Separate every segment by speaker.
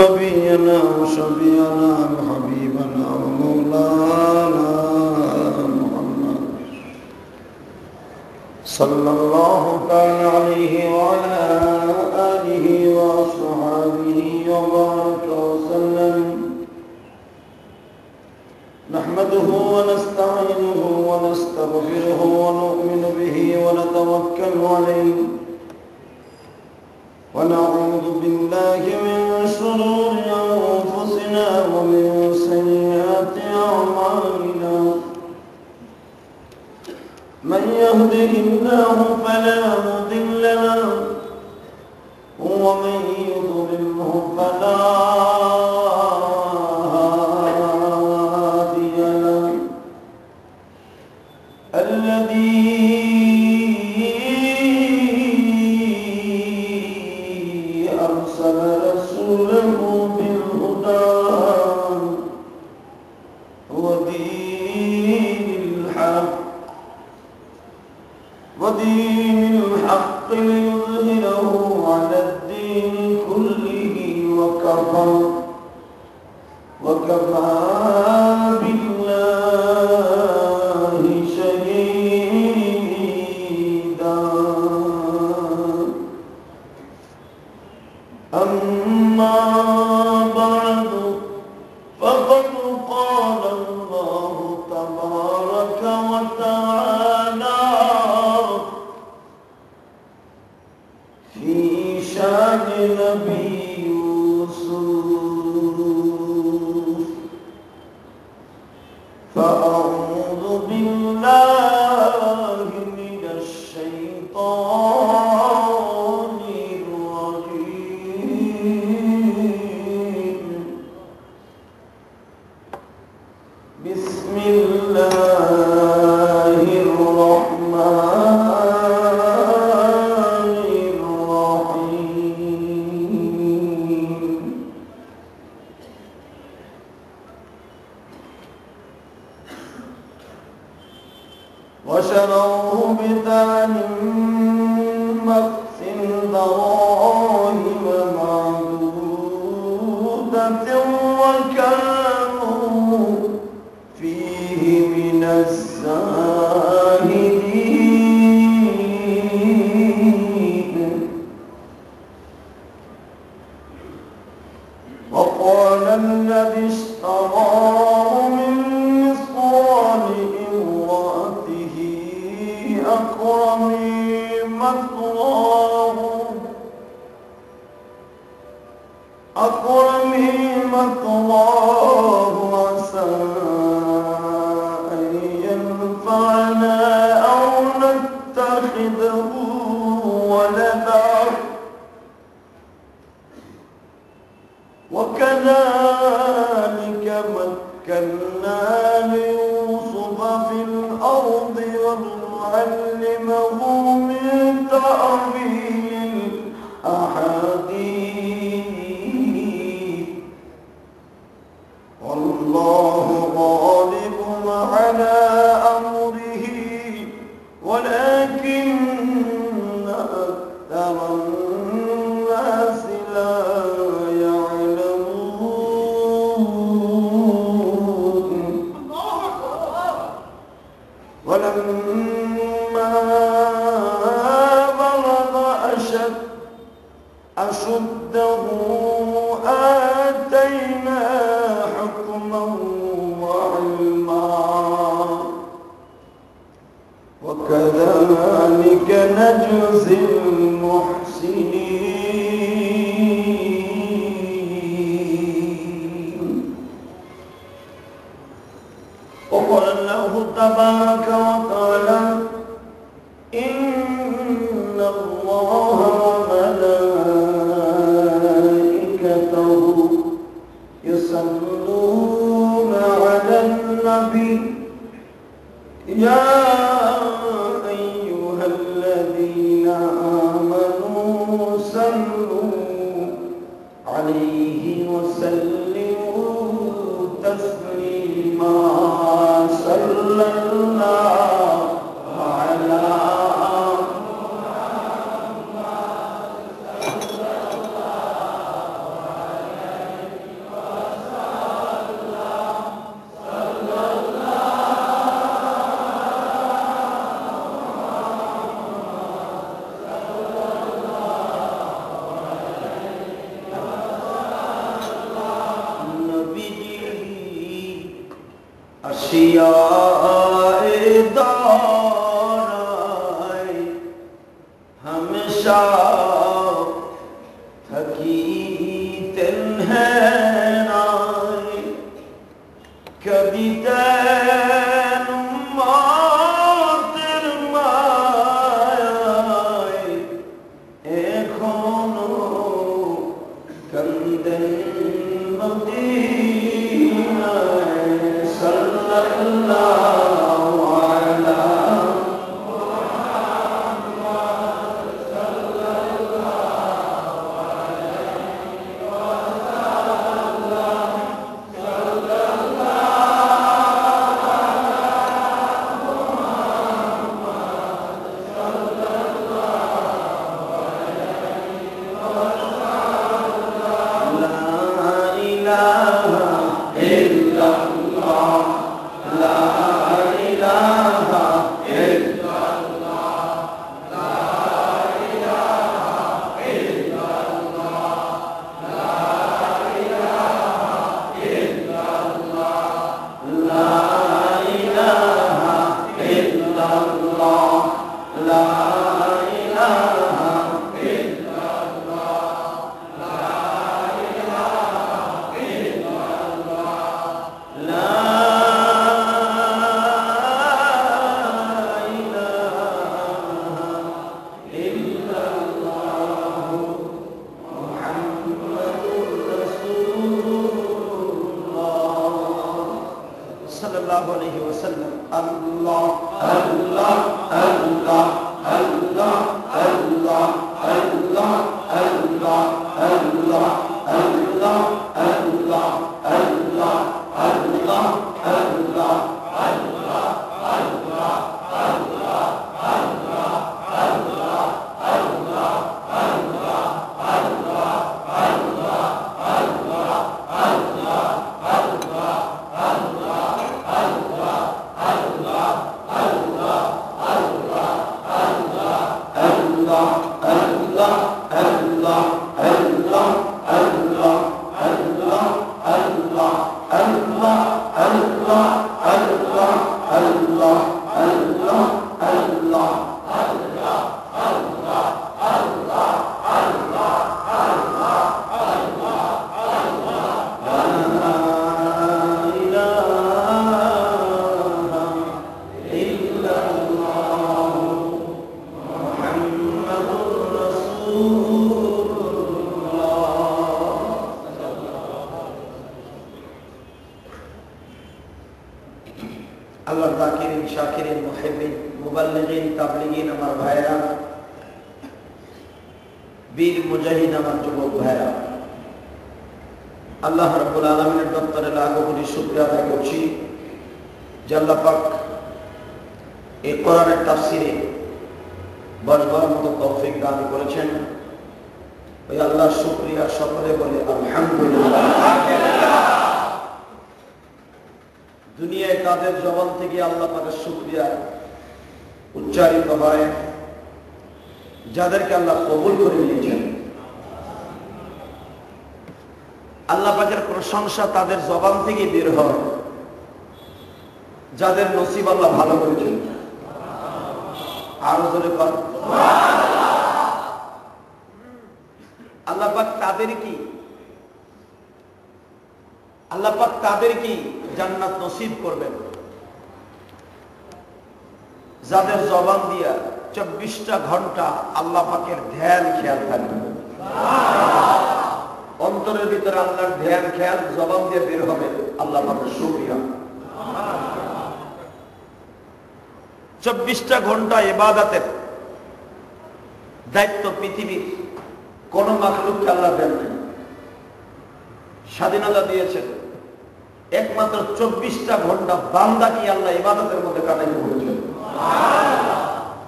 Speaker 1: نبينا وشفيعنا وحبيبنا ومولانا محمد صلى الله تعالى عليه وعلى آله وأصحابه وبارك وسلم. نحمده ونستعينه ونستغفره ونؤمن به ونتوكل عليه ونعوذ بالله من شرور أنفسنا ومن سيئات أعمالنا. من يهده الله فلا مضل له ومن يضلله فلا هادي له. الذي أرسل رسوله بالهدى ودين الحق ليظهره على الدين كله وكفى بالله شهيدا. أما بعد فقد قال الله تبارك وتعالى في شأن نبي يوسف: فأعوذ بالله من الشيطان الرجيم. بسم الله الرحمن الرحيم. وشروه بثمن بخس دراهم معدودة وكانوا فيه من الزاهدين. وقال الذي اشتراه من مصر لامرأته أكرمي مثواه عسى أن ينفعنا أو نتخذه ولدا. وكذلك مكنا ليوسف في الأرض ونعلمه من تأويل الأحاديث. والله غالب على أمره ولكن أكثر الناس لا يعلمون. ولما بلغ أشده آتينا حكما وعلما وكذلك نجزي المحسنين. وقال الله تبارك وتعالى: إن الله وملائكته يصلون على النبي يا أيها الذين آمنوا صلوا عليه وسلموا تسليما. صلى الله على محمد শিয়ায়ে দারাই হমেশা থাকিতেন হেনাই কবিতেন উম্মতের মায়ায় এখনো কান্দেন মদিনায় সাল্লাল্লাহু আলা sallallahu alaihi wasallam. Allah Allah Allah Allah Allah Allah Allah Allah Allah Allah Allah Allah Allah আল্লাহর যাকিরিন শাকিরিন মুহিব্বিন মুবাল্লিগিন তাবলিগিন আমার ভাইরা বীর মুজাহিদ আমার যুবক ভাইরা আল্লাহ রাব্বুল আলামিনের দপ্তরে লাখো কোটি শুকরিয়া আদায় করছি যে আল্লাহ পাক এই কোরআনের তাফসীরে বসবার মতো তৌফিক দান করেছেন। ওই আল্লাহর শুকরিয়া সকলে বলে আলহামদুলিল্লাহ। দুনিয়ায় তাদের জবান থেকে আল্লাহ পাকের শুকরিয়া উচ্চারিত হয় যাদেরকে আল্লাহ কবুল করে নিয়েছেন। আল্লাহ পাকের প্রশংসা তাদের জবান থেকে বের হয় যাদের নসিব আল্লাহ ভালো করেছেন। আরো জোরে কর আল্লাহ পাক তাদের কি জান্নাত নসিব করবেন যাদের জবান দিয়া 24টা ঘন্টা আল্লাহ পাকের ধ্যান খেয়াল থাকবে। অন্তরের ভিতরে আল্লাহর ধ্যান খেয়াল জবান দিয়ে বের হবে আল্লাহ পাকের শুকরিয়া। 24টা ঘন্টা ইবাদতের দায়িত্ব পৃথিবীর কোন মাখলুককে আল্লাহ দেন নাই। স্বাধীনতা দিয়েছেন একমাত্র 24টা ঘন্টা বান্দাকে আল্লাহ ইবাদতের মধ্যে কাটাইতে বলেছেন।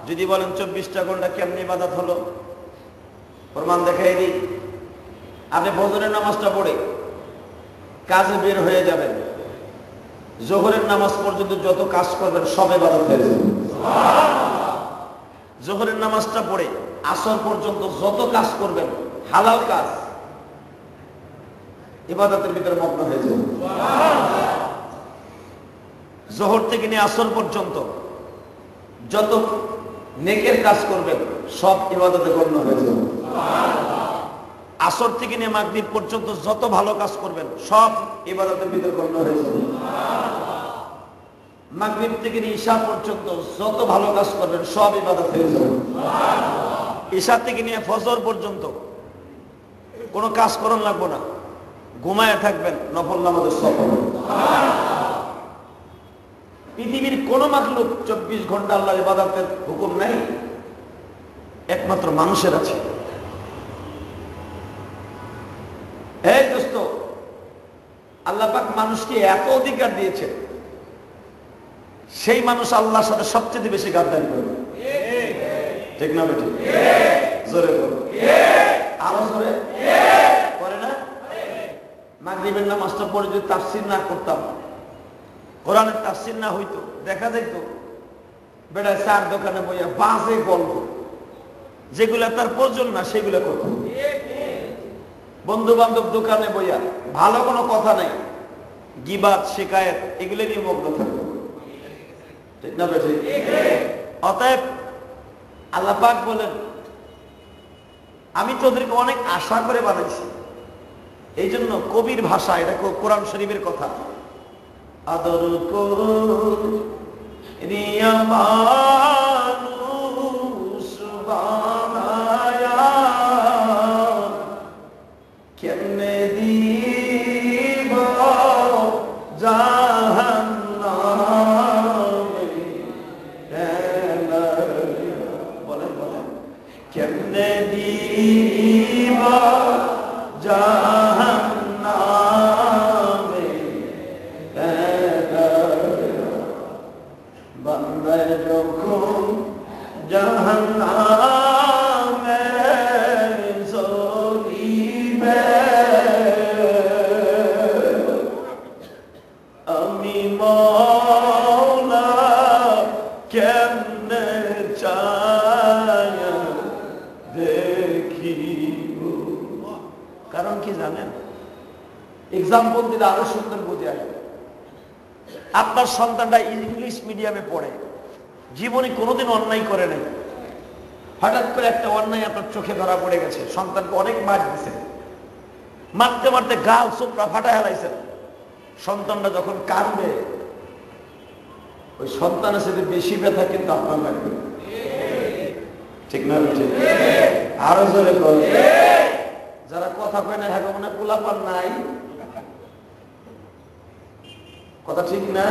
Speaker 1: যদি বলেন 24টা ঘন্টা কেমনি ইবাদত হলো, প্রমাণ দেখাই দিই। আপনি ফজরের নামাজটা পড়ে কাজে বের হয়ে যাবেন, জোহরের নামাজ পর্যন্ত যত কাজ করবেন সব ইবাদত হয়ে যাবে। জোহরের নামাজটা পড়ে আসর পর্যন্ত যত কাজ করবেন হালাল কাজ ইবাদতের ভিতরে মগ্ন হয়ে যাবে। জোহর থেকে নিয়ে আসর পর্যন্ত যত নেকের কাজ করবেন সব ইবাদতে গণ্য হয়ে যাবে। আসর থেকে নিয়ে মাগরিব পর্যন্ত যত ভালো কাজ করবেন সব ইবাদতের ভিতরে গণ্য হয়ে যাবে। মাগরিব থেকে নিয়ে ঈশা পর্যন্ত যত ভালো কাজ করবেন সব ইবাদত হয়ে যাবে। ঈশা থেকে নিয়ে ফজর পর্যন্ত কোনো কাজ করণ লাগবে না, ঘুমায় থাকবেন, নফল নামাজের সব হবে। পৃথিবীর কোন মাখলুক 24 ঘন্টা আল্লাহর ইবাদতের হুকুম নাই, একমাত্র মানুষের আছে। এই দোস্ত, আল্লাহ পাক মানুষকে এত অধিকার দিয়েছে, সেই মানুষ আল্লাহর সাথে সবচেয়ে বেশি গাদ্দারি করে। ঠিক না বেটি? জোরে বলো, আরো জোরে করে না? মাগরিবের নামাজটা পড়ে যদি তাফসীর না করতাম, কোরআনের তাফসীর না হইতো, দেখা যাইত বেটা চার দোকানে বইয়া বাজে গল্প, যেগুলা তার প্রয়োজন না সেগুলা করত। বন্ধু বান্ধব দোকানে বইয়া ভালো কোনো কথা নাই, গিবাত শিকায়েত এগুলো নিয়ে মগ্ন থাকতো। ঠিক না বেটি? অতএব আল্লাহ পাক বলেন, আমি তোদেরকে অনেক আশা করে বানাইছি। এই জন্য কবির ভাষা, এটা কোরআন শরীফের কথা, আদর করিয়া মানুষ বানায়া কেমনে দিব জাহান্নামে। বলেন বলেন, কেমনে দিব জাহান্নামে। বান্দায় যখন জাহান্নামে জ্বলিবে, আমি মওলা কেমনে চায়া দেখিব। কারণ কি জানেন? এক্সাম্পল দিলে আরো সুন্দর বুঝে আসবে। আপনার সন্তানটা ইংলিশ মিডিয়ামে পড়ে, জীবনে কোনোদিন অন্যায় করে নাই, হঠাৎ করে একটা অন্যায় আপনার চোখে ধরা পড়ে গেছে, সন্তানকে অনেক মার দিয়েছে, মারতে মারতে গাল চোপড়া ফাটা হেলাইছেন। সন্তানটা যখন কাঁদবে, ওই সন্তানের সাথে বেশি ব্যথা কিন্তু আপনার লাগবে। ঠিক না? আরো জোরে বলে, যারা কথা কয় না হ্যাঁ মানে পোলাপান নাই, কথা ঠিক না?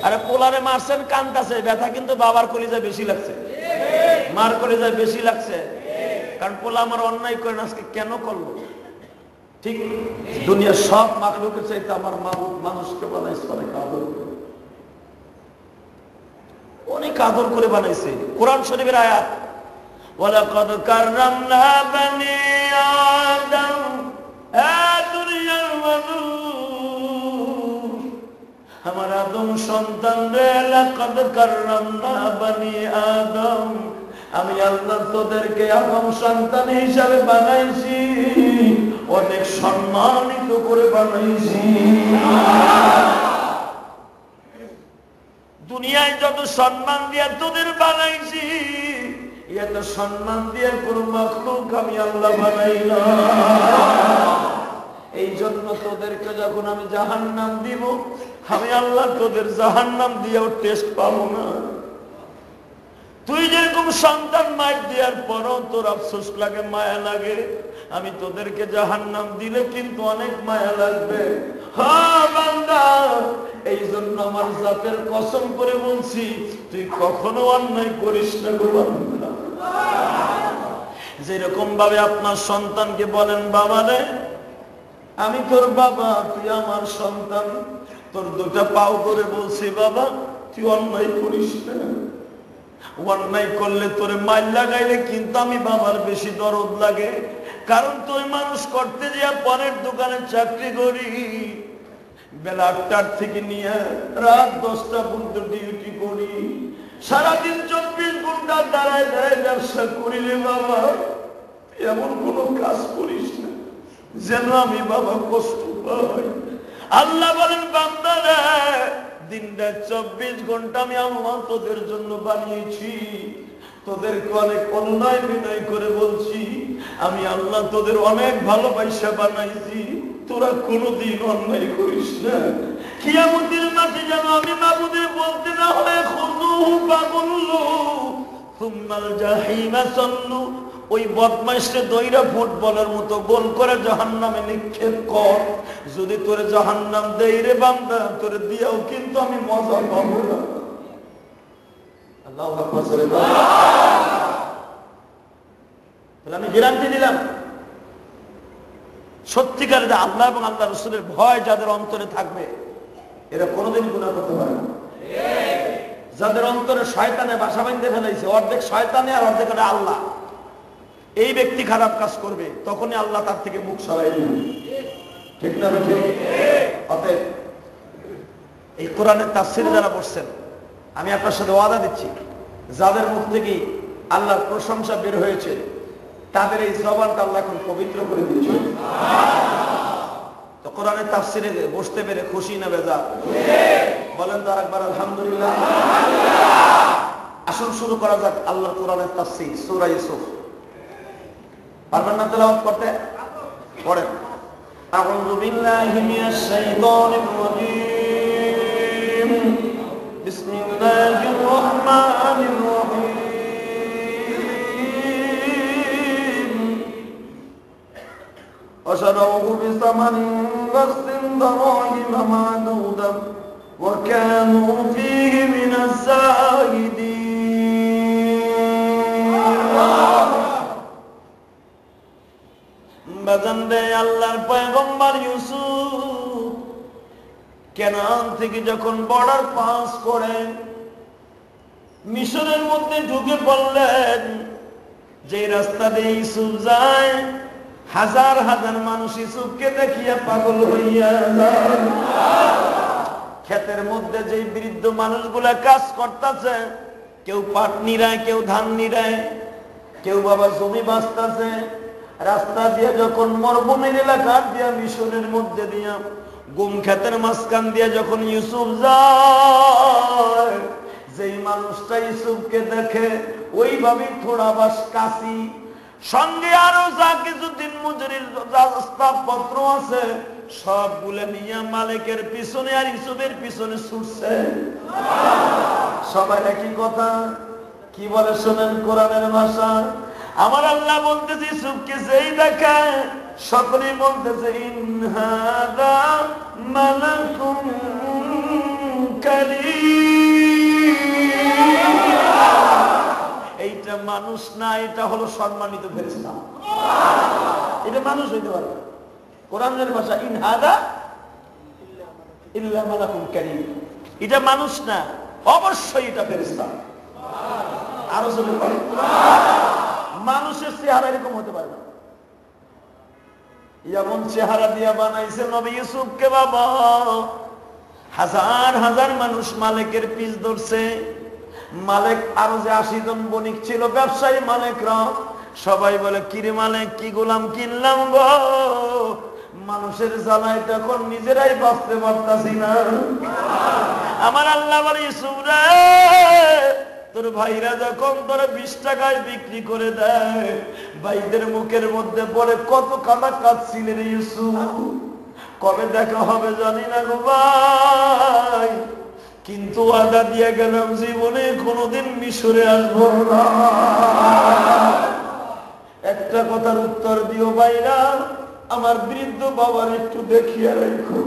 Speaker 1: আরে পোলারে মারছেন, কানতাছে, ব্যথা কিন্তু বাবার কলিজায় বেশি লাগছে, মার কলিজায় বেশি লাগছে। কারণ পোলা আমার অন্যায় করে আজকে কেন করলো? ঠিক দুনিয়ার সব মাখলুকের চাইতে আমার মাবুদ মানুষকে বানাইছে অনেক আদর করে, অনেক আদর করে বানাইছে। কোরআন শরীফের আয়াত, ওয়ালাকাদ কাররামনা বানি আদম, দুনিয়ার মানুষ, আমার আদম সন্তান রে, লাকাদ কাররামনা বানি আদম, আমি আল্লাহ তোদেরকে আদম সন্তান হিসাবে বানাইছি, অনেক সম্মানিত করে বানাইছি। দুনিয়ায় যত সম্মান দিয়ে তোদের বানাইছি, এত সম্মান দিয়ে কোন মাখলুক আমি আল্লাহ বানাই না। এই জন্য তোদেরকে যখন আমি জাহান্নাম দিব, আমি আল্লাহ তোদের জাহান্নাম দিয়েও টেস্ট পাবো না। তুই যেরকম সন্তান মার দেওয়ার পরও তোর আফসোস লাগে, মায়া লাগে, আমি তোদেরকে জাহান্নাম দিলে কিন্তু অনেক মায়া লাগবে। হ্যাঁ বান্দা, এই জন্য আমার জাতের কসম করে বলছি, তুই কখনো অন্যায় করিস না গো বান্দা। যেরকম ভাবে আপনার সন্তানকে বলেন, বাবা রে আমি তোর বাবা, তুই আমার সন্তান, তোর দুটা পাও করে বলছি, বাবা তুই অন্যায় করিস না। অন্যায় করলে তোরে মাইল লাগাইলে কিন্তু আমি বাবার বেশি দরদ লাগে, কারণ তুই মানুষ করতে যা পরের দোকানে চাকরি করি, বেলা 8টার থেকে নিয়ে রাত 10টা পর্যন্ত ডিউটি করি, সারাদিন 24 ঘন্টা দাঁড়ায় দাঁড়ায় ব্যবসা করিলে বাবা এমন কোন কাজ করিস না যেন আমি বাবা কষ্ট পাই। আল্লাহ বলেন, বান্দারা দিনটা 24 ঘন্টা আমি আল্লাহ তোদের জন্য বানিয়েছি। তোদেরকে অনেক অন্যায় বিনয় করে বলছি, আমি আল্লাহ তোদের অনেক ভালোবাসা বানাইছি, তোরা কোনোদিন অন্যায় করিস না। কিয়ামতের মাঠে যেন আমি মাবুদের বলতে না হয় খুযুহু ফাগুল্লু সুম্মাল জাহিমা সাল্লু, ওই বদমাইশকে দইরা ফুটবলের মতো গোল করে জাহান্নামে নিক্ষেপ কর। যদি তোরে জাহান্নাম দেই রে বান্দা, তোরে দিয়াও কিন্তু আমি মজা পাবো না। আল্লাহু আকবার। তাহলে আমি গ্যারান্টি দিলাম, সত্যিকারের আল্লাহ এবং আল্লাহ রাসূলের ভয় যাদের অন্তরে থাকবে এরা কোনোদিন গুনাহ করতে পারে না। যাদের অন্তরে শয়তানে বাসা বাঁধতে ফেলাইছে, অর্ধেক শয়তানে আর অর্ধেক আল্লাহ, এই ব্যক্তি খারাপ কাজ করবে, তখনই আল্লাহ তার থেকে মুখ সরাই নেবে। ঠিক না? অতএব এই কোরআনের তাফসীর যারা পড়ছেন, আমি আপনার সাথে ওয়াদা দিচ্ছি, যাদের মুখ থেকে আল্লাহর প্রশংসা বের হয়েছে তাদের এই জবানটা আল্লাহ এখন পবিত্র করে দিয়েছে। তো কোরআনের তাফসীরে বসতে পেরে খুশি না বেজার? বলেন তো আরেকবার আলহামদুলিল্লাহ। আসুন শুরু করা যাক আল্লাহর কোরআনের তাফসীর সূরা ইউসুফ। পারবেন না তেলাওয়াত করতে? পড়েন। আউযু বিল্লাহি মিনাশ শাইতানির রাজীম। বিসমিল্লাহির রহমানির রহিম। وشروه بثمن بخس دراهم معدودة وكانوا فيه من الزاهدين। বাজান রে, আল্লাহর পয়গম্বর ইউসুফ কেনান থেকে যখন বর্ডার পাস করেন মিশরের মধ্যে ঢুকে পড়লেন, যে রাস্তা দিয়ে ইউসুফ যায় হাজার হাজার মানুষ ইউসুফকে দেখিয়া পাগল হইয়া যায়। ক্ষেতের মধ্যে যে বৃদ্ধ মানুষগুলা কাজ করতেছে, কেউ পাট নিরায়, কেউ ধান নিরায়, কেউ বাবা জমি বাঁচতেছে। রাস্তা দিয়ে যখন মরুভূমির এলাকা দিয়া মিশরের মধ্যে দিয়া গুম ক্ষেতের মাঝখান দিয়ে যখন ইউসুফ যায়, যেই মানুষটা ইউসুফকে দেখে ওইভাবে থোড়া বাস কাশি সঙ্গে আরো যা কিছু দিন মজুরির পত্র আছে সবগুলো নিয়ে মালিকের পিছনে আর ইউসুফের পিছনে ছুটছে। সবাই একই কথা কি বলে শোনেন কোরআনের ভাষা। আমার আল্লাহ বলতেছে ইউসুফকে যেই দেখে সকলেই বলতেছে ইন হাদা মালাকুম কারীম। এইটা মানুষ না, এটা হলো সম্মানিত ফেরেশতা। এটা মানুষ হইতে পারে। কোরআনের ভাষা ইন হাদা ইল্লা মালাকুম কারীম, এটা মানুষ না, অবশ্যই এটা ফেরেশতা। আরো জোরে বলেন, মানুষের চেহারা এরকম হতে পারে না। এমন চেহারা দিয়া বানাইছে নবী ইউসুফকে বাবা, হাজার হাজার মানুষ মালিকের পিছ ধরছে। মালিক আরো যে 80 জন বণিক ছিল, ব্যবসায়ী মালিকরা, সবাই বলে কিরে মালিক কি গোলাম কিনলাম গো, মানুষের জ্বালায় তখন নিজেরাই বাঁচতে পারতাছি না। আমার আল্লাহ বলে ইউসুফ রে, তোর ভাইরা যখন তোরা 20 টাকায় বিক্রি করে দেয়, ভাইদের মুখের মধ্যে পড়ে কত কাদা কাঁদছিল রে ইউসুফ। কবে দেখা হবে জানি না গো ভাই, কিন্তু ওয়াদা দিয়ে গেলাম জীবনে কোনোদিন মিশরে আসবো না। একটা কথার উত্তর দিও ভাইরা, আমার বৃদ্ধ বাবার একটু দেখিয়ে রাখো।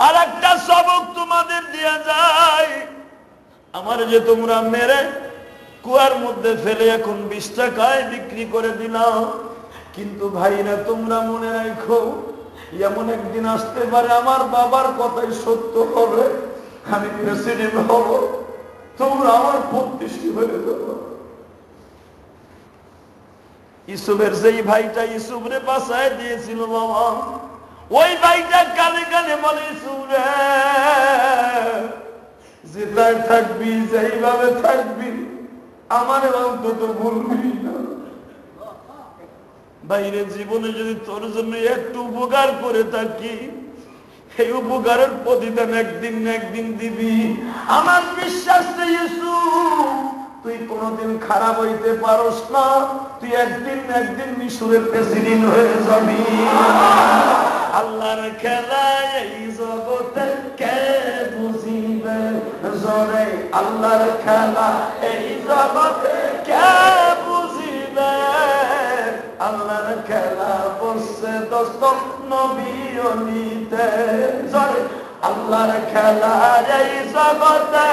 Speaker 1: আর একটা সবক তোমাদের দিয়া যায়, আমার যে তোমরা মেরে কুয়ার মধ্যে ফেলে এখন 20 টাকায় বিক্রি করে দিলাম, কিন্তু ভাইরা তোমরা মনে রাখো এমন একদিন আসতে পারে আমার বাবার কথাই সত্য হবে, আমি প্রেসিডেন্ট হব, তোমরা আমার প্রতিষ্ঠী হয়ে যাবো। ইউসুফের যেই ভাইটা ইউসুফরে বাঁচায় দিয়েছিল বাবা, ওই ভাইটা কানে কানে বলে ইউসুফ রে, যেটাই থাকবি যেইভাবে থাকবি আমার অন্তত ভুলবি না। বাইরে জীবনে যদি তোর জন্য একটু উপকার করে থাকি, এই উপকারের প্রতিদান একদিন না একদিন দিবি। আমার বিশ্বাস নেই ইউসুফ, তুই কোনদিন খারাপ হইতে পারস না, তুই একদিন না একদিন মিশরের প্রেসিডেন্ট হয়ে যাবি। আল্লাহর খেলা এই জগতে কে বুঝিবে জরে, আল্লাহর খেলা এই জগতে কে বুঝিবে, আল্লাহর খেলা বসে দোস্ত নবী অলিতে জরে, আল্লাহর খেলা এই জগতে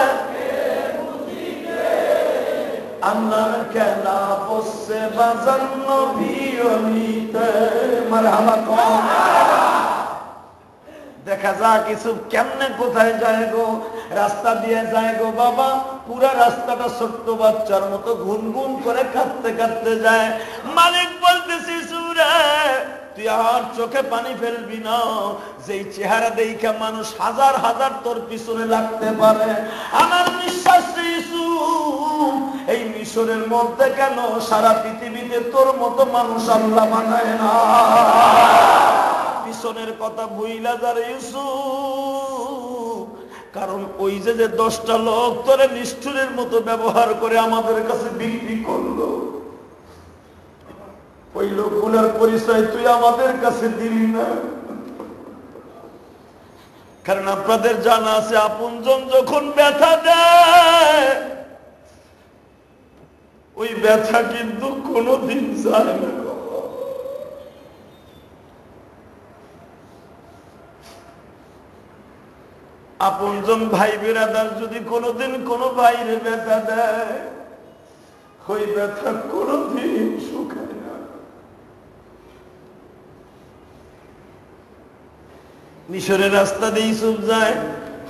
Speaker 1: আল্লাহর খেলা বসে বাজার নবী অলিতে। মারহাবা কম। দেখা যাক ইউসুফ কেমনে কোথায় যায় গো, রাস্তা দিয়ে যায় গো বাবা, পুরা রাস্তাটা ছোট্ট বাচ্চার মতো গুনগুন করে কাঁদতে কাঁদতে যায়। মালিক বলতেছি সুরে তুই আর চোখে পানি ফেলবি না, যেই চেহারা দেখা মানুষ হাজার হাজার তোর পিছনে লাগতে পারে। আমার বিশ্বাস ইউসুফ, এই মিশরের মধ্যে কেন সারা পৃথিবীতে তোর মতো মানুষ আল্লাহ বানায় না। পিছনের কথা ভুইলা যারে ইউসুফ, কারণ ওই যে 10টা লোক তোরে নিষ্ঠুরের মতো ব্যবহার করে আমাদের কাছে বিক্রি করলো, ওই লোকগুলোর পরিচয় তুই আমাদের কাছে দিলি না। কারণ আপনাদের জানা আছে আপনজন যখন ব্যথা দেয়, ওই ব্যথা কিন্তু কোনোদিন যায় না। আপনজন ভাই বিরাদার যদি কোনোদিন কোনো ভাইরে ব্যথা দেয়, ওই ব্যথা কোনোদিন শুকায় না। মিশরের রাস্তা দিয়ে ইউসুফ যায়,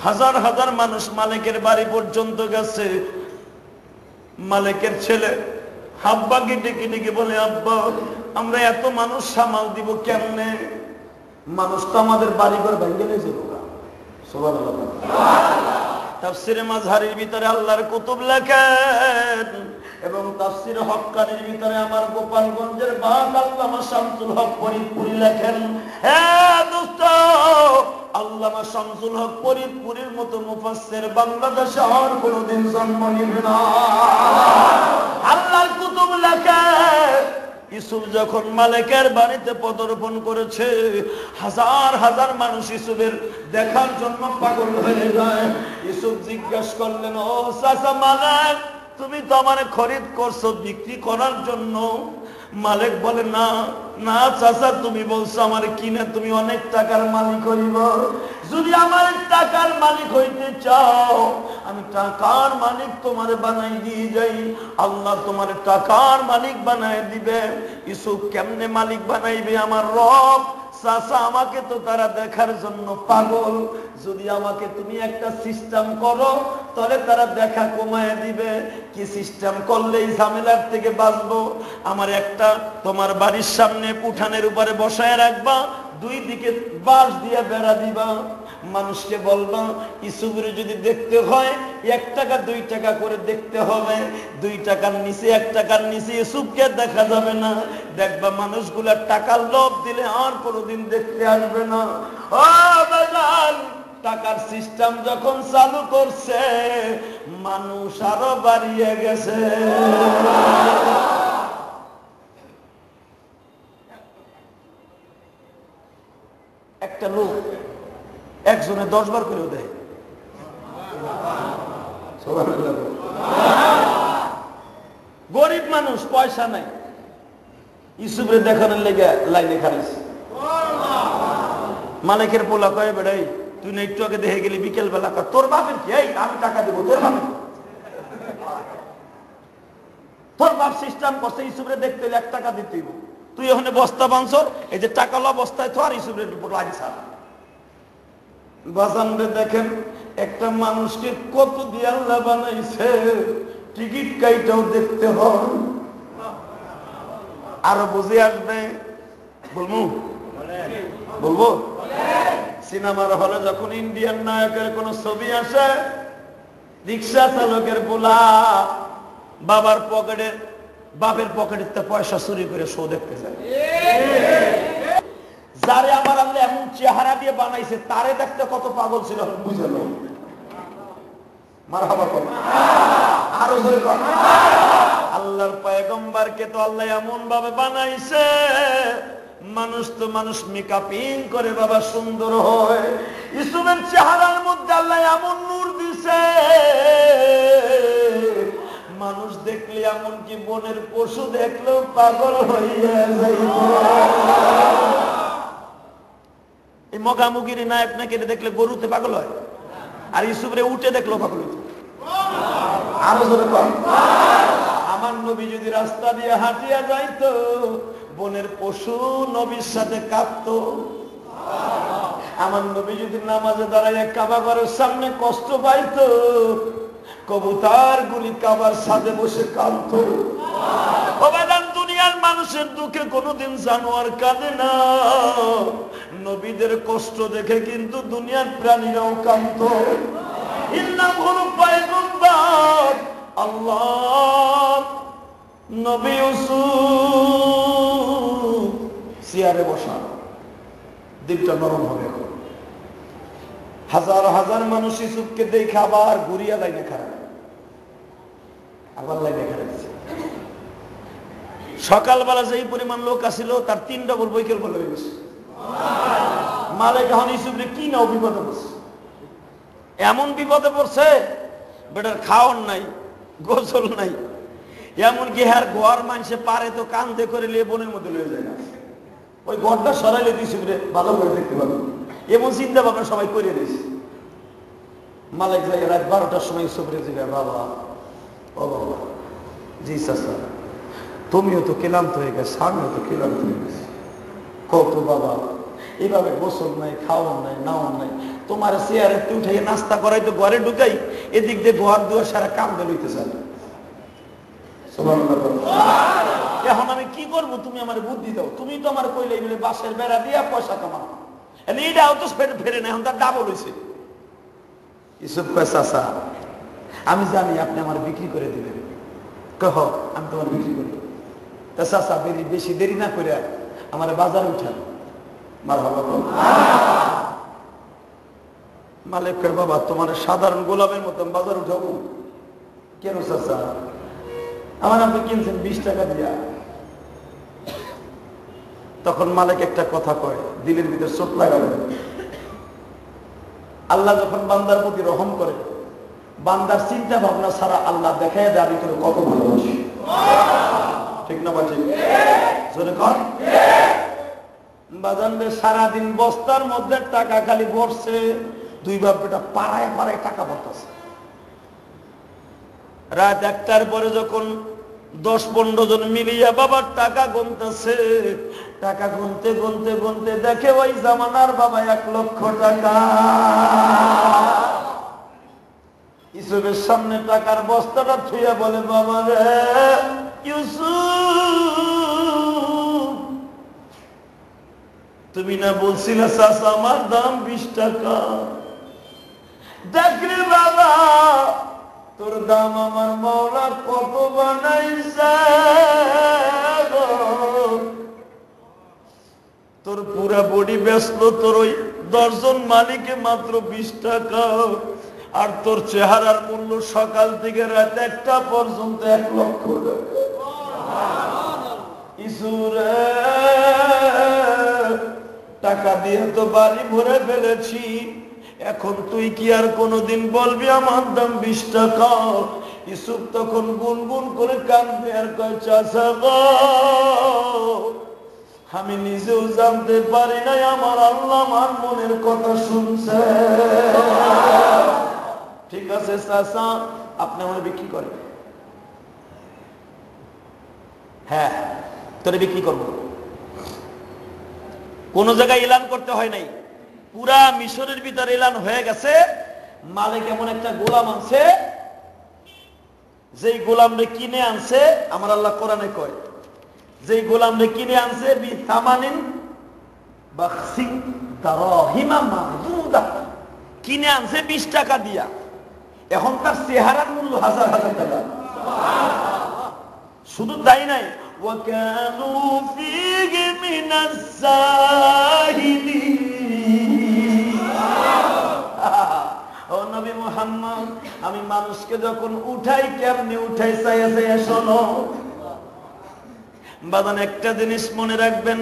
Speaker 1: হাজার হাজার মানুষ মালিকের বাড়ি পর্যন্ত গেছে। মালিকের ছেলে আব্বাকে ডেকে ডেকে বলে, আব্বা আমরা এত মানুষ সামাল দিব কেমনে, মানুষ তো আমাদের বাড়ি ঘর ভেঙে নিয়ে যাবো। তাফসিরে মাযহারির ভিতরে আল্লাহর কুতুব লেখেন এবং তাফসিরে হক্কানির ভিতরে আমার গোপালগঞ্জের বাপ আল্লামা শামসুল হক ফরিদপুরি লেখেন, হ্যাঁ দোস্ত, আল্লামা শামসুল হক ফরিদপুরির মতো মুফাসসির বাংলাদেশে আর কোনোদিন জন্ম নিবে না। আল্লাহর কুতুব লেখে ইউসুফ যখন মালিকের বাড়িতে পদার্পণ করেছে, হাজার হাজার মানুষ ইউসুফের দেখার জন্য পাগল হয়ে যায়। ইউসুফ জিজ্ঞাসা করলেন, ও চাচা মালিক, তুমি তো আমার খরিদ করছো বিক্রি করার জন্য। মালিক বলে, না না চাচা, তুমি বলছো আমার কিনে তুমি অনেক টাকার মালিক হইব। যদি আমার টাকার মালিক হইতে চাও, আমি টাকার মালিক তোমার বানাই দিয়ে যাই, আল্লাহ তোমার টাকার মালিক বানাই দিবে। ইউসুফ কেমনে মালিক বানাইবে আমার রব? চাচা আমাকে তো তারা দেখার জন্য পাগল, যদি আমাকে তুমি একটা সিস্টেম করো তাহলে তারা দেখা কমায় দিবে। কি সিস্টেম করলে এই ঝামেলার থেকে বাঁচবো? আমার একটা তোমার বাড়ির সামনে উঠানের উপরে বসায় রাখবা, দুই দিকে বাঁশ দিয়ে বেড়া দিবা, মানুষকে বলবা ইউসুফের যদি দেখতে হয় 1 টাকা 2 টাকা করে দেখতে হবে, 2 টাকার নিচে 1 টাকার নিচে ইউসুফকে দেখা যাবে না। দেখবা মানুষগুলা টাকার লোভ দিলে আর কোনোদিন দেখতে আসবে না। ও বাজান, টাকার সিস্টেম যখন চালু করছে মানুষ আরো বাড়িয়ে গেছে। একটা লোক একজনে 10 বার করেও দেয়। গরিব মানুষ, পয়সা নাই, ইউসুফের দেখানোর লেগে লাইনে খারিস। মালিকের পোলা কয়ে বেড়াই, তুই না একটু আগে দেখে গেলি বিকেল বেলা, তোর বাপের কি? এই আমি টাকা দেবো, তোর বাপের তোর বাপ সিস্টেম করছে ইউসুফের দেখতে হলে 1 টাকা দিতে হইব। তুই ওখানে বস্তা বানছর, এই যে টাকা লো বস্তায় তো আর ইউসুফের উপর লাগিস। বাজানরে দেখেন একটা মানুষকে কত দিয়ে আল্লাহ বানাইছে, টিকিট কাইটাও দেখতে হয়। আরো বুঝে আসবে, বলবো সিনেমার হলে যখন ইন্ডিয়ান নায়কের কোন ছবি আসে, রিক্সা চালকের পোলা বাপের পকেটের পয়সা চুরি করে শো দেখতে যায়। যারে আমার আল্লাহ এমন চেহারা দিয়ে বানাইছে তারে দেখতে কত পাগল ছিল বুঝল। মারহাবা কর, আরো জোরে কর। আল্লাহর পয়গম্বরকে তো আল্লাহ এমন ভাবে বানাইছে, মানুষ তো মানুষ মেকআপিং করে বাবা সুন্দর হয়। ইউসুফের চেহারার মধ্যে আল্লাহ এমন নূর দিছে, মানুষ দেখলে এমনকি বনের পশু দেখলেও পাগল হইয়া যাইব। এই মগামুগির নায়ক নাকি দেখলে গরুতে পাগল হয়, আর ইউসুফরে উঠে দেখলো পাগল হইত। আরো জোরে কর। আমার নবী যদি রাস্তা দিয়ে হাঁটিয়া যাইতো, বনের পশু নবীর সাথে কাঁদতো। আমার নবী যদি নামাজে দাঁড়াইয়া কাবা ঘরের সামনে কষ্ট পাইতো, কবুতর গুলি কাবার সাথে বসে কাঁদতো। দুনিয়ার মানুষের দুঃখে কোনোদিন জানোয়ার কাঁদে না, নবীদের কষ্ট দেখে কিন্তু দুনিয়ার প্রাণীরাও কাঁদতো। ইন্নাম হলো পয়গম্বর আল্লাহ নবী ইউসুফ চেয়ারে বসা, দিকটা নরম হবে। এখন হাজার হাজার মানুষ ইউসুফকে দেখে আবার ঘুরিয়া লাইনে খারাপ, আবার লাইনে খারাপছে। সকালবেলা যেই পরিমাণ লোক আসিল তার 3 ডবল বৈকেল বলে হয়ে গেছে। মালিক এখন ইউসুফরে কি না বিপদে পড়ছে, এমন বিপদে পড়ছে বেটার খাওয়ার নাই, গোসল নাই, এমনকি হ্যার ঘর মানুষে পারে তো কান্দে করে লিয়ে বনের মধ্যে লয়ে যায় না। ওই ঘরটা সরাইলে ইউসুফরে ভালো করে দেখতে পাবো, এমন চিন্তা ভাবনা সবাই করে দিয়েছে। মালিক যাই রাত 12টার সময় ইউসুফরে জিজ্ঞাসা, বাবা ও বাবা, জি চাচা তুমিও তো ক্লান্ত হয়ে গেছে, আমিও তো ক্লান্ত হয়ে গেছি। কত বাবা এইভাবে গোসল নাই, খাওয়ার নাই, নাওয়ার নাই, তোমার চেয়ারে উঠে নাস্তা করাই তো ঘরে ঢুকাই, এদিক দিয়ে ঘর দুয়ার সারা কাম লইতে চাই। এখন আমি কি করবো, তুমি আমার বুদ্ধি দাও। তুমি তো আমার কইলে বলে বাসের বেড়া দিয়া পয়সা কামাও, এইটাও তো ফেরে না, এখন তার ডাবল হয়েছে। ইসব চাচা আমি জানি আপনি আমার বিক্রি করে দিবেন, কহ আমি তোমার বিক্রি করি। তা চাচা বেশি দেরি না করে আমার বাজার উঠান। মালিক কয়, বাবা তোমার সাধারণ গোলামের মতন বাজার উঠাবো কেন চাচা? আমার আপনি কিনছেন 20 টাকা দিয়া। তখন মালিক একটা কথা কয়, দিলের ভিতরে চোট লাগাবে। আল্লাহ যখন বান্দার প্রতি রহম করে, বান্দার চিন্তা ভাবনা ছাড়া আল্লাহ দেখায় দেয় আমি তোর কত ভালোবাসি। ঠিক না বা ঠিক? জোরে কর। বাজানবে সারাদিন বস্তার মধ্যে টাকা খালি পড়ছে, 2 বাপ বেটা পাড়ায় পাড়ায় টাকা পড়তেছে। রাত 1টার পরে যখন 10-15 জন মিলিয়া বাবার টাকা গুনতেছে, টাকা গুনতে গুনতে গুনতে দেখে ওই জামানার বাবা 1 লক্ষ টাকা। ইউসুফের সামনে টাকার বস্তাটা থুইয়া বলে, বাবা রে ইউসুফ, তুমি না বলছিলে চাচা আমার দাম 20 টাকা, দেখ রে বাবা তোর দাম আমার মাওলা কত বানাইছে, তোর পুরা বডি বেচলো তোর ওই 10 জন মালিকে মাত্র 20 টাকা, আর তোর চেহারার মূল্য সকাল থেকে রাত 1টা পর্যন্ত 1 লক্ষ টাকা। ইসুরে টাকা দিয়ে তো বাড়ি ভরে ফেলেছি, এখন তুই কি আর কোনোদিন বলবি আমার দাম 20 টাকা? ইউসুফ তখন গুনগুন করে কাঁদবে আর কয়, চাচা গো আমি নিজেও জানতে পারি নাই আমার আল্লাহ আমার মনের কথা শুনছে। ঠিক আছে চাচা, আপনি আমার বিক্রি করেন। হ্যাঁ তোরে বিক্রি করবো। কোন জায়গায় এলান করতে হয় নাই, পুরা মিশরের ভিতরে এলান হয়ে গেছে। মালিক এমন একটা গোলাম আনছে, যেই গোলামরে কিনে আনছে, আমার আল্লাহ কোরআনে কয়, যেই গোলামরে কিনে আনছে বিথামানিন বাখসিন দারাহিমা মাহদুদা, কিনে আনছে 20 টাকা দিয়া। এখন তার চেহারার মূল্য 1000 টাকা। শুধু তাই নাই, وكانوا فيه من الزاهدين ও নবী মুহাম্মদ আমি মানুষকে যখন উঠাই কেমনে উঠাই চাইয়া চাইয়া শোনো বাদান একটা জিনিস মনে রাখবেন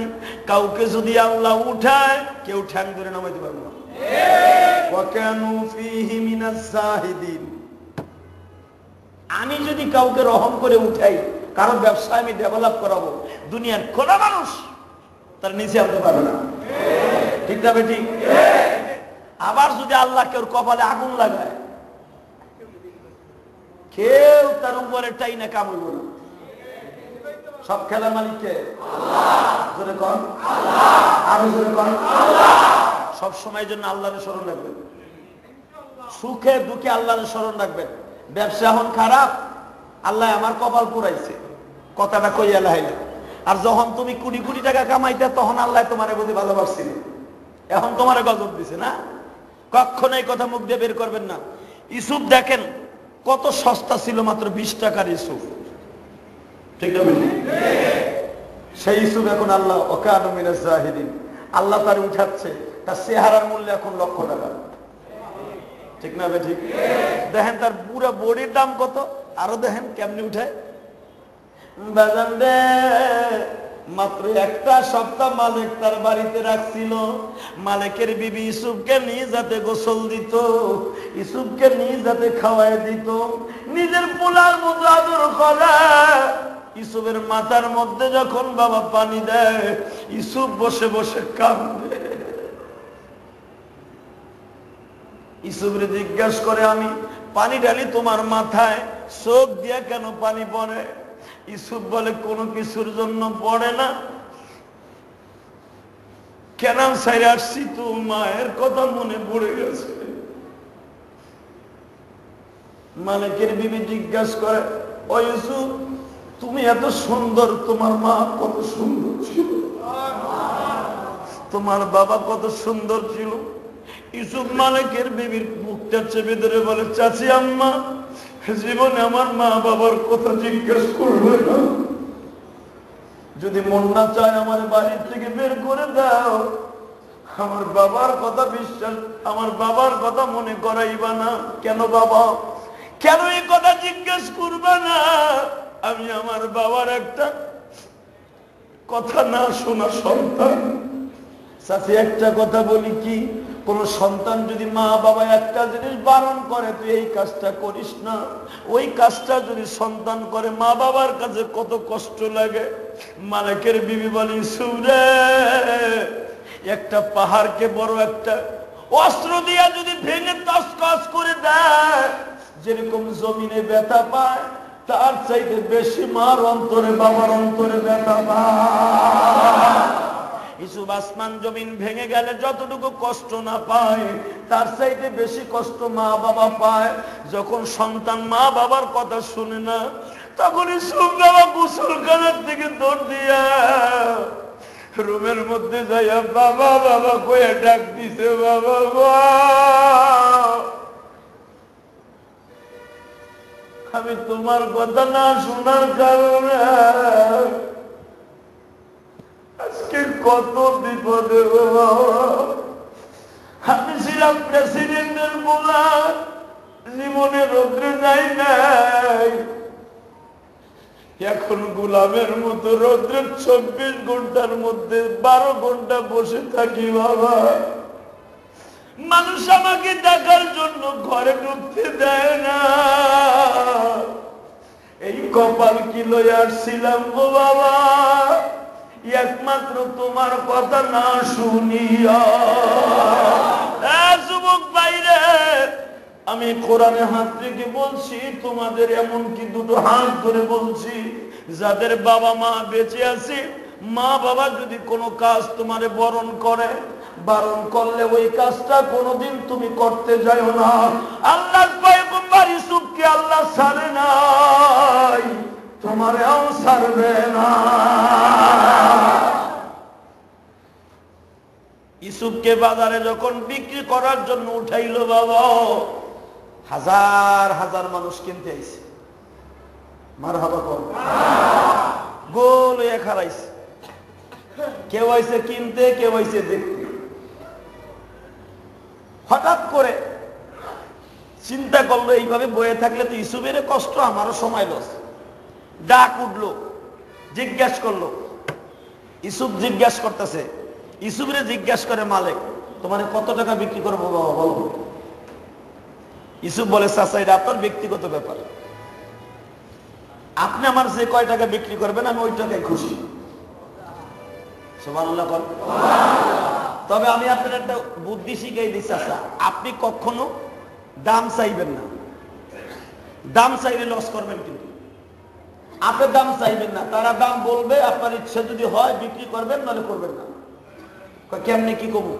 Speaker 1: কাউকে যদি আল্লাহ উঠায় কেউ ঠ্যাং ধরে নামাইতে পারবে না ওয়াকানু ফীহি মিনাজ জাহিদিন আমি যদি কাউকে রহম করে উঠাই কারণ ব্যবসা আমি ডেভেলপ করাবো দুনিয়ার কোন মানুষ তার নিচে আনতে পারবে না ঠিক না বেটি আবার যদি আল্লাহ কেউ কপালে আগুন লাগায় কেউ তার উপরে টাই না কামড় না সব খেলার মালিককে জোরে কর আরো জোরে কর সব সময়ের জন্য আল্লাহর স্মরণ রাখবেন সুখে দুঃখে আল্লাহর স্মরণ রাখবেন ব্যবসা এখন খারাপ আল্লাহ আমার কপাল পুরাইছে কথাটা কইয়া লাইলা আর যখন তুমি কোটি কোটি টাকা কামাইতে তখন আল্লাহ তোমারে বুঝি ভালোবাসছিল এখন তোমারে গজব দিছে না কখনো এই কথা মুখ দিয়ে বের করবেন না ইউসুফ দেখেন কত সস্তা ছিল মাত্র 20 টাকার ইউসুফ ঠিক না সেই ইউসুফ এখন আল্লাহ ওয়াকানু মিনাজ জাহিদিন আল্লাহ তার উঠাচ্ছে তার চেহারার মূল্য এখন লক্ষ টাকা ঠিক না বে ঠিক দেখেন তার পুরো বডির দাম কত আরো দেখেন কেমনে উঠায় বাজান রে মাত্র একটা সপ্তাহ মালিক তার বাড়িতে রাখছিল মালিকের বিবি ইউসুফকে নিয়ে যাতে গোসল দিত ইউসুফকে নিয়ে যাতে খাওয়াই দিত নিজের পোলার মতো আদর করে ইউসুফের মাথার মধ্যে যখন বাবা পানি দেয় ইউসুফ বসে বসে কাঁদে ইউসুফরে জিজ্ঞাসা করে আমি পানি ঢালি তোমার মাথায় চোখ দিয়া কেন পানি পড়ে ইউসুফ বলে কোনো কিছুর জন্য পড়ে না কেন সাইরে আসছি তো মায়ের কথা মনে পড়ে গেছে মালিকের বিবি জিজ্ঞাসা করে ও ইউসুফ তুমি এত সুন্দর তোমার মা কত সুন্দর ছিল তোমার বাবা কত সুন্দর ছিল ইউসুফ মালিকের বিবির মুখটা চেপে ধরে বলে চাচি আম্মা জীবনে আমার মা বাবার কথা জিজ্ঞেস করবে না যদি মন না চায় আমার বাড়ির থেকে বের করে দাও আমার বাবার কথা বিশ্বাস আমার বাবার কথা মনে করাইবা না কেন বাবা কেন এই কথা জিজ্ঞেস করবে না আমি আমার বাবার একটা কথা না শোনা সন্তান সাথে একটা কথা বলি কি কোন সন্তান যদি মা বাবা একটা জিনিস বারণ করে তুই এই কাজটা করিস না ওই কাজটা যদি সন্তান করে মা বাবার কাছে কত কষ্ট লাগে মালিকের বিবি বলি সুরে একটা পাহাড়কে বড় একটা অস্ত্র দিয়া যদি ভেঙে তছনছ করে দেয় যেরকম জমিনে ব্যথা পায় তার চাইতে বেশি মার অন্তরে বাবার অন্তরে ব্যথা পায় ইউসুফ আসমান জমিন ভেঙে গেলে যতটুকু কষ্ট না পায় তার চাইতে বেশি কষ্ট মা বাবা পায় যখন সন্তান মা বাবার কথা শুনে না তখন ইউসুফ বাবা গোসলখানার থেকে দৌড় দিয়া রুমের মধ্যে যাইয়া বাবা বাবা কয়ে ডাক দিছে বাবা আমি তোমার কথা না শোনার কারণে আজকে কত বিপদে আমি ছিলাম প্রেসিডেন্টের বলা জীবনে রৌদ্রে যাই নাই এখন গোলামের মতো রৌদ্রের 24 ঘন্টার মধ্যে 12 ঘন্টা বসে থাকি বাবা মানুষ আমাকে দেখার জন্য ঘরে ঢুকতে দেয় না এই কপাল কি লয়ে আসছিলাম গো বাবা একমাত্র তোমার কথা না শুনিয়া যুবক বাইরে আমি কোরআনে হাত রেখে বলছি তোমাদের এমনকি দুটো হাত ধরে বলছি যাদের বাবা মা বেঁচে আছে মা বাবা যদি কোনো কাজ তোমারে বারণ করলে ওই কাজটা কোনোদিন তুমি করতে যাও না আল্লাহর পয়গম্বর ইউসুফকে আল্লাহ ছাড়ে নাই তোমারেও ছাড়বে না ইউসুফকে বাজারে যখন বিক্রি করার জন্য উঠাইলো বাবা হাজার হাজার মানুষ কিনতে আইছে মারহাবা কর গোল হয়ে খারাইছে, কেউ হয়েছে কিনতে, কেউ হয়েছে দেখতে। হঠাৎ করে চিন্তা করলো এইভাবে বয়ে থাকলে তো ইউসুফের কষ্ট, আমারও সময় লস। ডাক উঠলো, জিজ্ঞাস করলো। ইউসুফ জিজ্ঞাস করতেছে, ইউসুফরে জিজ্ঞাস করে মালিক, তোমার কত টাকা বিক্রি করবো বাবা বলো। ইউসুফ বলে, চাচা এটা আপনার ব্যক্তিগত ব্যাপার, আপনি আমার যে কয় টাকা বিক্রি করবেন আমি ওই টাকায় খুশি। সুবহানাল্লাহ। তবে আমি আপনার একটা বুদ্ধি শিখাই দিই চাচা, আপনি কখনো দাম চাইবেন না। দাম চাইলে লস করবেন, কিন্তু আপনি দাম চাইবেন না, তারা দাম বলবে, আপনার ইচ্ছা যদি হয় বিক্রি করবেন, নাহলে করবেন না। কেমনে কি কমু?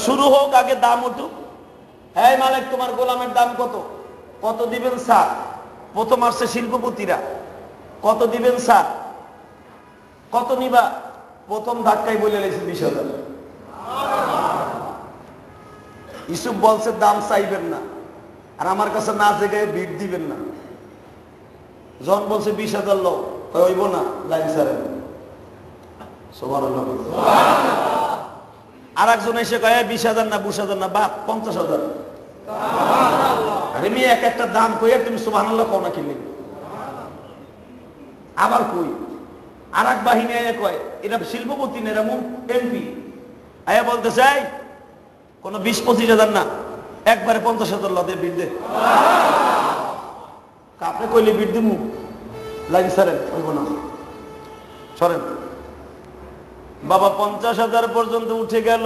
Speaker 1: শুরু হোক, আগে দাম উঠুক। হ্যাঁ মালিক, তোমার গোলামের দাম কত? কত দিবেন স্যার? প্রথম আসছে শিল্পপতিরা, কত দিবেন স্যার? কত নিবা? প্রথম ধাক্কায় বলে লেগেছে 20,000। ইউসুফ বলছে দাম চাইবেন না, আর আমার কাছে না জেগায় ভিড় দিবেন না। যখন বলছে 20,000 লোক, হইব না, লাইন সারেন। সুবহানাল্লাহ। আর একজন এসে কয় 20,000 না, 20,000 না, বাপ 50,000। আমি এক একটা দাম কইয়া তুমি সুবহানাল্লাহ কও না কিনলে। আবার কই আর এক বাহিনী আয়া কয়, এরা শিল্পপতি না, এরা এমপি। আয়া বলতে চাই কোন 20-25,000 না, একবারে 50,000 লদের বিল দে। আপনি কইলে বিল দিমু, লাইন সারেন, হইব না, সরেন। বাবা 50,000 পর্যন্ত উঠে গেল।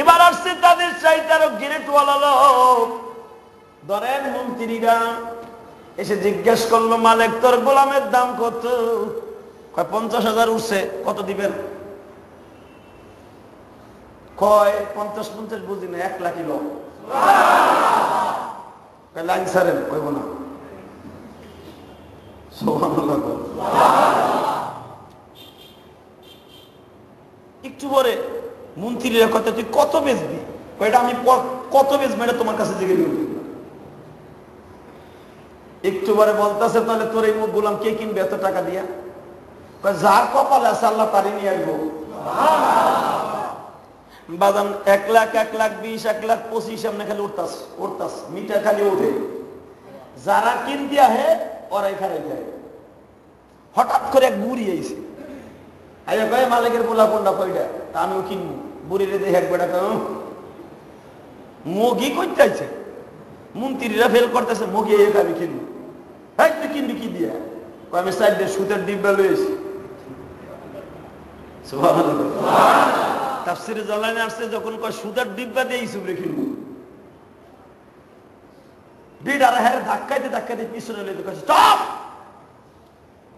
Speaker 1: এবার আসছে তাদের চাইতে আরো গেরেটওয়ালা লোক, ধরেন মন্ত্রীরা এসে জিজ্ঞেস করলো, মালিক তোর গোলামের দাম কত? 50,000 উঠছে, কত দিবেন? কয় 50 বুঝি না, 1 লাখ লোক। লাইন সারেন, কইব না। একটু পরে মন্ত্রীরা কথা, তুই কত বেচবি? কয়টা আমি কত বেচবো এটা তোমার কাছে জিজ্ঞেস করি। একটু পরে বলতেছে, তাহলে তোর এই গোলাম কে কিনবে এত টাকা দিয়া? যার কপালে আছে আল্লাহ তারই নিয়ে আসবো। বাদাম 1 লাখ, 1,20,000, 1,25,000 এমনি খালি উঠতাস মিটার খালি উঠে। যারা কিনতে আহে ওরাই খারাই যায়। হঠাৎ করে এক বুড়ি আইছে, আরে কয় মালিকের পোলা কোনটা? কয়টা? আমিও কিনবো। বুড়িরে দেখে এক বেটা মগি করতে আইছে, মন্ত্রীরা ফেল করতেছে, মগি আমি কিনবো। হ্যাঁ তুই কিনবি কি দিয়া? আমি সাইডে সুতের ডিব্বা লইছি। তাফসিরে জালানে আসছে, যখন কয় সুতার ডিব্বা দিয়ে ইসুফরে কিনবো, বিড আর হ্যাঁ ধাক্কাইতে পিছনে লইতে কইছে, স্টপ!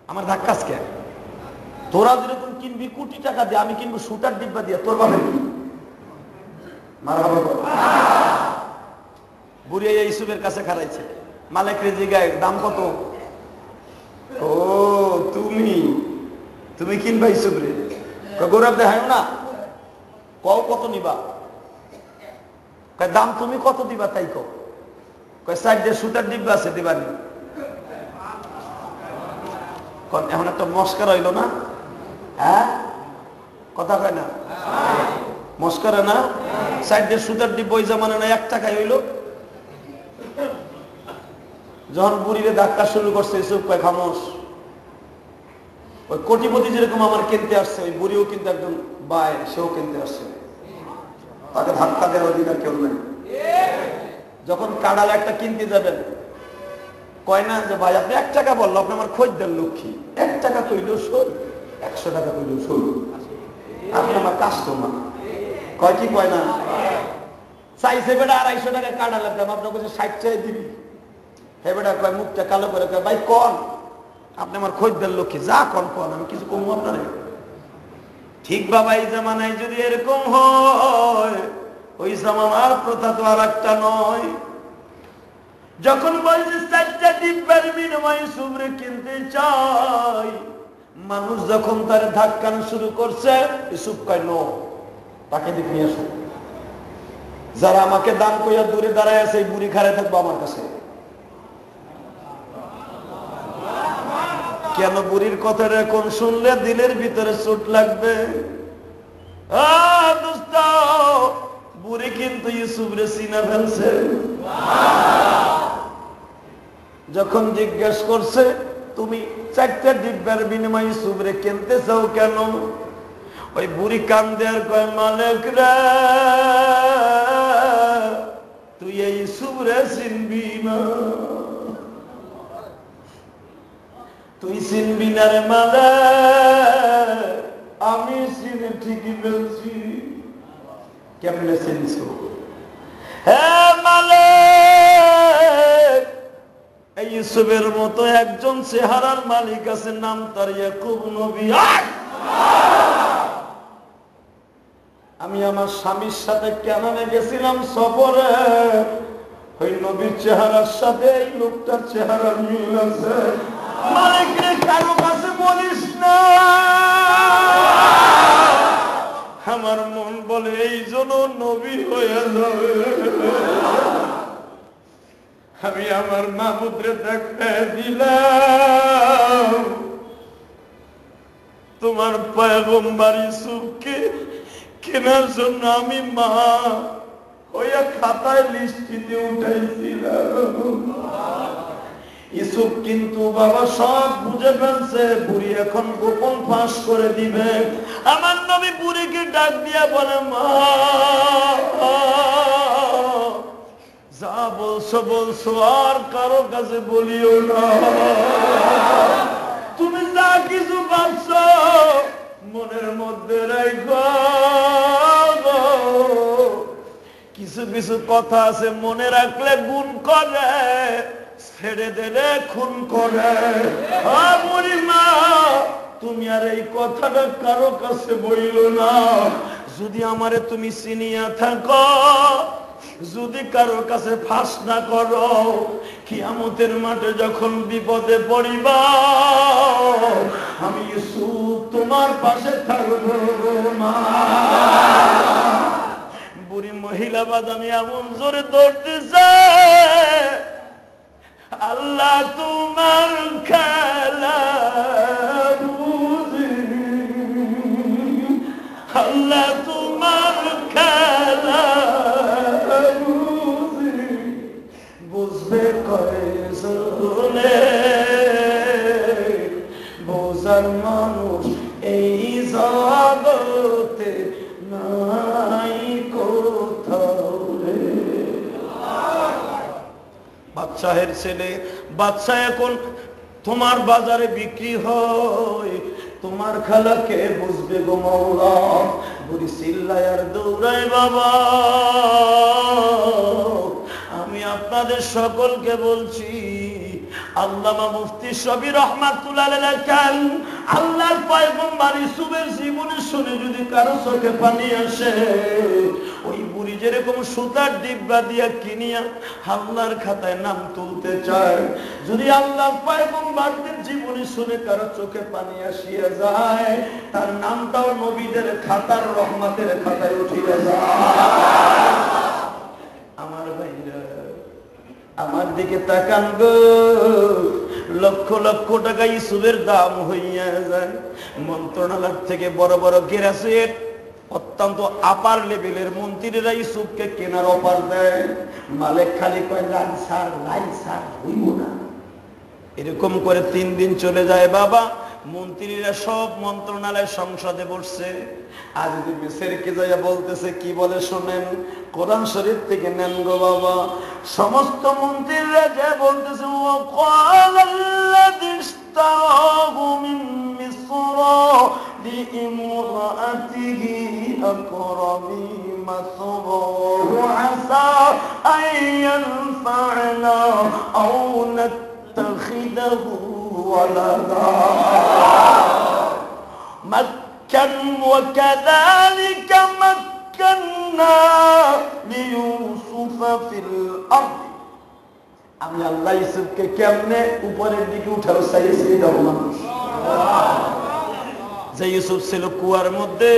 Speaker 1: আমার ধাক্কাস কে? তোরা যেরকম কিনবি কোটি টাকা দিয়ে, আমি কিনবো সুতার ডিব্বা দিয়ে, তোর বাবা কি? বুড়ি ইসুফের কাছে খারাইছে, মালিক রে জিগায় দাম কত? ও তুমি কিনবা ইসুফরে? গৌরব দেখায় না, কও কত নিবা? দাম তুমি কত দিবা তাই কও। সাইডে সুতার ডিব্বা আছে, দিবানি। এখন একটা মস্কার হইল না? হ্যাঁ কথা কয় না, মস্কারা না? সাইডে সুতার ডিব্বা ওই জামানে না 1 টাকায় হইল। যখন বুড়িরে ধাক্কা শুরু করছে, ইসুফ কয় খামোশ। ওই কোটিপতি যেরকম আমার কিনতে আসছে, ওই বুড়িও কিন্তু একজন বায়, সেও কিনতে আসছে। তাকে ধাক্কা দেওয়ার অধিকার কেউ নেই। যখন কাঁড়াল একটা কিনতে যাবেন, কয় না যে ভাই আপনি 1 টাকা বললো, আপনি আমার খোঁজদের লক্ষ্মী, 1 টাকা কইলেও শোল, 100 টাকা কইলেও শোল, আপনি আমার কাস্টমার। কয় কি কয় না? চাইছে বেটা 250 টাকা কাঁড়ালের দাম, আপনার কাছে 60 টাকা দিবি। হে বেটা কয় মুখটা কালো করে কয়, ভাই কন আপনি আমার খোঁজদের লক্ষ্মী, যা কন আমি কিছু কমবো আপনার। ঠিক বাবা, এই জামানায় যদি এরকম হয়, ওই জামানার প্রথা তো আর একটা নয়। যখন বলছে 4টা ডিব্বার বিনিময়ে সুবরে কিনতে চাই, মানুষ যখন তার ধাক্কানো শুরু করছে, ইসুফ কয় নো, তাকে দিক নিয়ে আসো। যারা আমাকে দান কইয়া দূরে দাঁড়ায় আছে, এই বুড়ি খাড়ায় থাকবো আমার কাছে। কেন বুড়ির কথাটা এখন শুনলে দিলের ভিতরে চোট লাগবে? দোস্ত, বুড়ি কিন্তু ইউসুফরে চিনা ফেলছে। যখন জিজ্ঞেস করছে তুমি 4টা ডিব্বার বিনিময়ে ইউসুফরে কিনতে চাও কেন, ওই বুড়ি কান্দে আর কয়, মালিক রে, তুই এই ইউসুফরে চিনবি না, তুই চিনবি না রে মালিক, আমি চিনে ঠিকই বলছি। কেমনে চিনছ? হ্যাঁ মালিক, এই ইউসুফের মতো একজন চেহারার মালিক আছে, নাম তার ইয়াকুব নবী। আমি আমার স্বামীর সাথে কেনানে গেছিলাম সফরে, ওই নবীর চেহারার সাথে এই লোকটার চেহারার মিল আছে। মালিক রে, কারো কাছে বলিস না, আমার মন বলে এই জন্য নবী হয়ে যাবে। আমি আমার মাহবুবরে দেখাই দিলাম, তোমার পয়গম্বর ইউসুফকে কেনার জন্য আমি মা হইয়া খাতায় লিস্টিতে উঠাইছিলাম। ইউসুফ কিন্তু বাবা সব বুঝে ফেলছে, বুড়ি এখন গোপন ফাঁস করে দিবে। আমার নবী বুড়িকে ডাক দিয়া বলে, মা যা বলছো বলছো, আর কারো কাছে বলিও না, তুমি যা কিছু ভাবছো মনের মধ্যে রাখো। কিছু কিছু কথা আছে মনে রাখলে গুণ করে, ছেড়ে দিলে খুন করে। বুড়ি মা, তুমি আর এই কথাটা কারো কাছে বইল না। যদি আমারে তুমি চিনিয়া থাকো, যদি কারো কাছে ফাঁস না করো, কিয়ামতের মাঠে যখন বিপদে পড়িবা, আমি ইউসুফ তোমার পাশে থাকবো মা। বুড়ি মহিলা বাদামি এমন জোরে দৌড়তেছে, আল্লাহ তোমার খেলা বুঝি, আল্লাহ তোমার খেলা বুঝি, বুঝবে কয়জনে, বোঝার মানুষ এই জগতে নাই কোথাও রে। বাদশাহের ছেলে, বাদশা এখন তোমার বাজারে বিক্রি হয়, তোমার খালাকে বুঝবে গো মাওলা। বুড়ি চিল্লায় আর দৌড়ায়, বাবা আমি আপনাদের সকলকে বলছি, আল্লামা মুফতি শফি রহমাতুল্লাহ আলাইহি লেখেন, আল্লাহর পয়গম্বর ইউসুফের জীবনী শুনে যদি কারো চোখে পানি আসে, ওই বুড়ি যেরকম সুতার ডিব্বা দিয়া কিনিয়া আল্লাহর খাতায় নাম তুলতে চায়, যদি আল্লাহর পয়গম্বরদের জীবনী শুনে কারো চোখে পানি আসিয়া যায়, তার নামটাও নবীদের খাতার রহমতের খাতায় উঠিয়া যায়। আমার ভাইরা, আমার দিকে তাকান গো, লক্ষ লক্ষ টাকা ইউসুফের দাম হইয়া যায়। মন্ত্রণালয় থেকে বড় বড় গ্রাজুয়েট, অত্যন্ত আপার লেভেলের মন্ত্রীরা ইউসুফকে কেনার অফার দেয়। মালিক খালি কয়, লাইন সার হইব না। এরকম করে 3 দিন চলে যায় বাবা। মন্ত্রীরা সব মন্ত্রণালয় সংসদে বসছে। আজ যদি মিসরকে যাইয়া বলতেছে, কি বলে শোনেন, কোরআন শরীফ থেকে নেন গো বাবা। সমস্ত মন্ত্রীরা যে বলতেছে, ও ক্বালাল্লাযী ইশতারাহু মিন মিসর লিইমরাআতিহি আকরামি মাসরুহু আসা আইয়ানফা'না আও نتخذه ولدا وكذلك مكنا ليوسف في الأرض। আমি আল্লাহ ইউসুফকে কেমনে উপরের দিকে উঠাও চাইছি, যে ইউসুফ ছিল কুয়ার মধ্যে,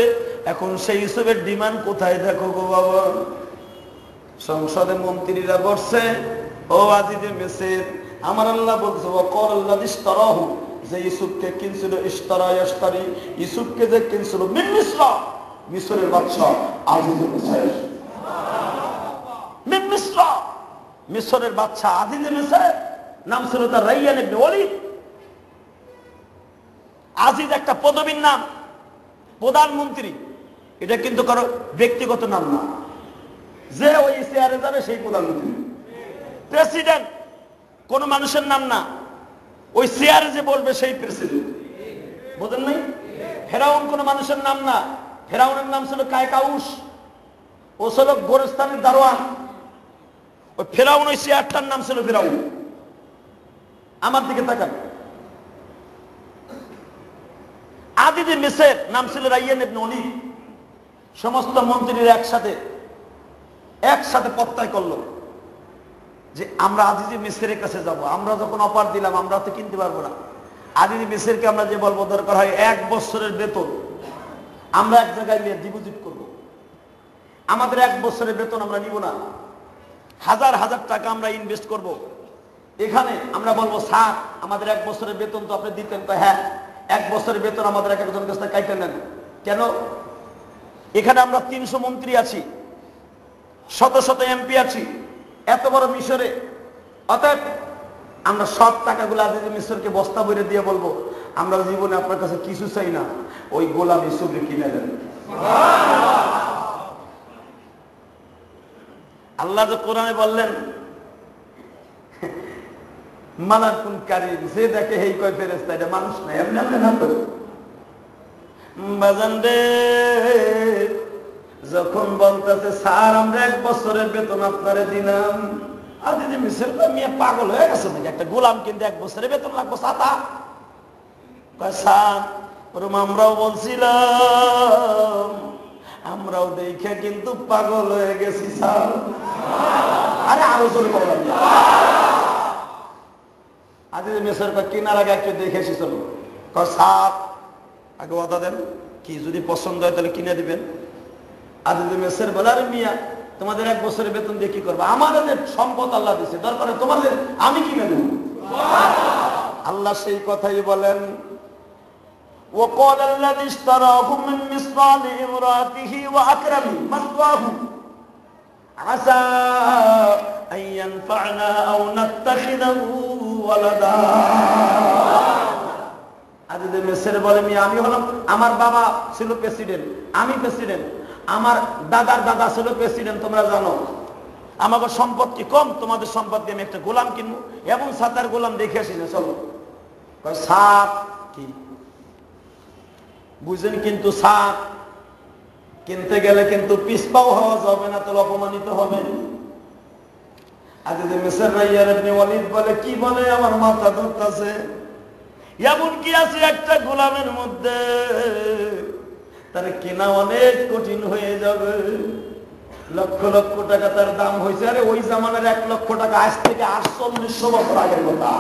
Speaker 1: এখন সেই ইউসুফের ডিমান্ড কোথায় দেখো গো বাবা। সংসদে মন্ত্রীরা বসছে, ও আজিজে মিসর, আমার আল্লাহ বলছে, ওয়াকালাল্লাযী ইশতারাহু, যে ইউসুফকে কিনছিল ইশতারা ইশতারি, ইউসুফকে যে কিনছিল মিন মিসর, মিসরের বাদশা আজিজে মিসর, মিন মিসর, মিসরের বাদশা আজিজে মিসর, নাম ছিল তার রাইয়ান ইবনে ওয়ালিদ। আজিজ একটা পদবীর নাম, প্রধানমন্ত্রী, এটা কিন্তু কারো ব্যক্তিগত নাম না, যে ওই চেয়ারে যাবে সেই প্রধানমন্ত্রী। প্রেসিডেন্ট কোন মানুষের নাম না, ওই চেয়ারে যে বলবে সেই প্রেসিডেন্ট, বুঝেন নাই? ফেরাউন কোন মানুষের নাম না, ফেরাউনের নাম ছিল কায়কাউস, ও ছিল গোরস্তানের দারোয়ান, ওই ফেরাউন ওই চেয়ারটার নাম ছিল ফেরাউন। আমার দিকে তাকান, আজিজে মিসর নাম ছিল রাইয়ান ইবনে ওয়ালিদ। সমস্ত মন্ত্রীরা একসাথে প্রত্যয় করলো যে আমরা আজিজে মিসরের কাছে যাব। আমরা যখন অফার দিলাম আমরা তো কিনতে পারবো না, আজিজে মিসরকে আমরা যে বলবো দরকার হয় 1 বছরের বেতন আমরা এক জায়গায় নিয়ে ডিপোজিট করব, আমাদের 1 বছরের বেতন আমরা নিব না, হাজার হাজার টাকা আমরা ইনভেস্ট করব এখানে। আমরা বলবো স্যার আমাদের 1 বছরের বেতন তো আপনি দিতেন, তো হ্যাঁ 1 বছরের বেতন আমাদের এক একজনের কাছ থেকে কাইটা নেন। কেন? এখানে আমরা 300 মন্ত্রী আছি, শত শত এমপি আছি, এত বড় মিশরে, অতএব আমরা সব টাকাগুলো আজিজে মিসরকে বস্তা ভরে দিয়ে বলবো আমরা জীবনে আপনার কাছে কিছু চাই না, ওই গোলাম ইউসুফকে কিনে দেন। আল্লাহ যে কোরআনে বললেন মালাকুল কারীম, যে দেখে হেই কয় ফেরেশতা, এটা মানুষ না, এমনি এমনি না তো। বাজান রে, যখন বলতেছে স্যার আমরা 1 বছরের বেতন আপনারে দিলাম, আজিজে মিসর তো মিয়া পাগল হয়ে গেছে নাকি, একটা গোলাম কিন্তু 1 বছরের বেতন লাগবো সাতা। কয় স্যার ওরম আমরাও বলছিলাম, আমরাও দেখে কিন্তু পাগল হয়ে গেছি স্যার। আরে আরো জোরে বললাম, আজিজে মিসর কেনার আগে একটু দেখে এসেছিল। কয় স্যার আগে কথা দেন, কি যদি পছন্দ হয় তাহলে কিনে দিবেন। আজিজে মিসর বলে আরে মিয়া তোমাদের 1 বছরের বেতন দিয়ে কি করবো, আমাদের সম্পদ আল্লাহ দিচ্ছে, দরকার তোমাদের আমি কিনে দেব। আল্লাহ সেই কথাই বলেন وقال الذي اشتراه من مصر لامرأته وأكرمه مثواه عسى أن ينفعنا أو نتخذه ولدا। আজিজে মিসর বলে মিয়া আমি হলাম, আমার বাবা ছিল প্রেসিডেন্ট, আমি প্রেসিডেন্ট, আমার দাদার দাদা ছিল প্রেসিডেন্ট, তোমরা জানো আমাকে সম্পদ কি কম, তোমাদের সম্পদ দিয়ে আমি একটা গোলাম কিনবো, এবং সাতার গোলাম দেখে আসি না, চলো। সাপ কি বুঝেন, কিন্তু সাপ কিনতে গেলে কিন্তু পিছপাও হওয়া যাবে না, তাহলে অপমানিত হবে। আজিজে মিসর রাইয়ান ইবনে ওয়ালিদ বলে কি বলে, আমার মাথা ধরতেছে, এমন কি আছে একটা গোলামের মধ্যে তার কেনা অনেক কঠিন হয়ে যাবে, লক্ষ লক্ষ টাকা তার দাম হয়েছে। আরে ওই জামানার 1 লক্ষ টাকা আজ থেকে 4800 বছর আগের কথা।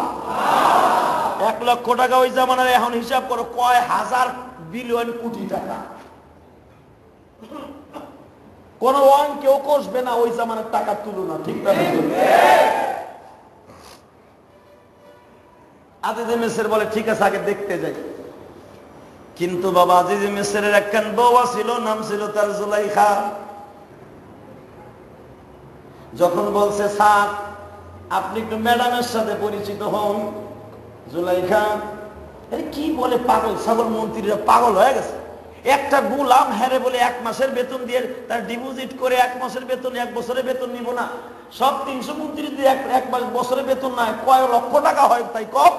Speaker 1: 1 লক্ষ টাকা ওই জামানার, এখন হিসাব করো কয় হাজার বিলিয়ন কোটি টাকা। কোন কেউ কষবে না ওই জামানার টাকার তুলনা, ঠিক না? আজিজে মিসর বলে ঠিক আছে আগে দেখতে যাই। কিন্তু বাবা আজিজে মিসরের একখান বউ ছিল, নাম ছিল তার জুলাইখা। যখন বলছে স্যার আপনি একটু ম্যাডামের সাথে পরিচিত হন, জুলাইখা কি বলে, পাগল ছাগল মন্ত্রীরা পাগল হয়ে গেছে। একটা গোলাম হেরে বলে 1 মাসের বেতন দিয়ে তার ডিপোজিট করে 1 মাসের বেতন 1 বছরের বেতন নিব না, সব 300 মন্ত্রী যদি 1 মাস বছরের বেতন নাই কয় লক্ষ টাকা হয় তাই কম।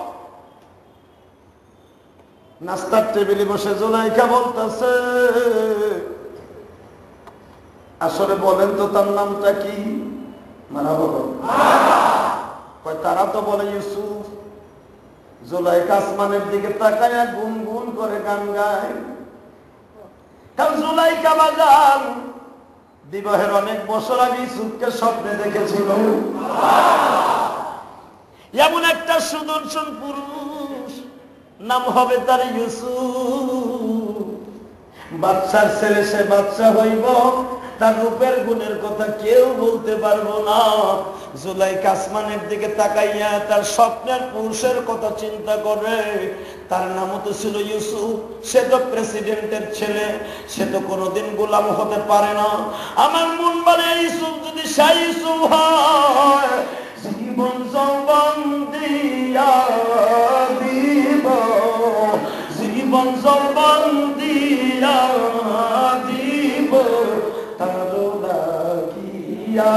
Speaker 1: নাস্তার টেবিলে বসে জুলাইখা বলতেছে আসলে বলেন তো তার নামটা কি? তারা তো বলে ইউসুফ। জুলাইখা আসমানের দিকে তাকায় গুনগুন করে গান গায়। জুলাইখা বাজান বিবাহের অনেক বছর আগে ইউসুফকে স্বপ্নে দেখেছিল, এমন একটা সুদর্শন পুরুষ, নাম হবে তার ইউসুফ। বাচ্চার ছেলে, সে বাচ্চা হইব, তার রূপের গুণের কথা কেউ বলতে পারবো না। জুলাইখা আসমানের দিকে তাকাইয়া তার স্বপ্নের পুরুষের কথা চিন্তা করে। তার নামও তো ছিল ইউসুফ, সে তো প্রেসিডেন্টের ছেলে, সে তো কোনোদিন গোলাম হতে পারে না। আমার মন বলে ইউসুফ যদি সেই ইউসুফ হয়, জীবন যৌবন দিয়া দিব, জীবন যৌবন দিয়া দিব তার লাগিয়া,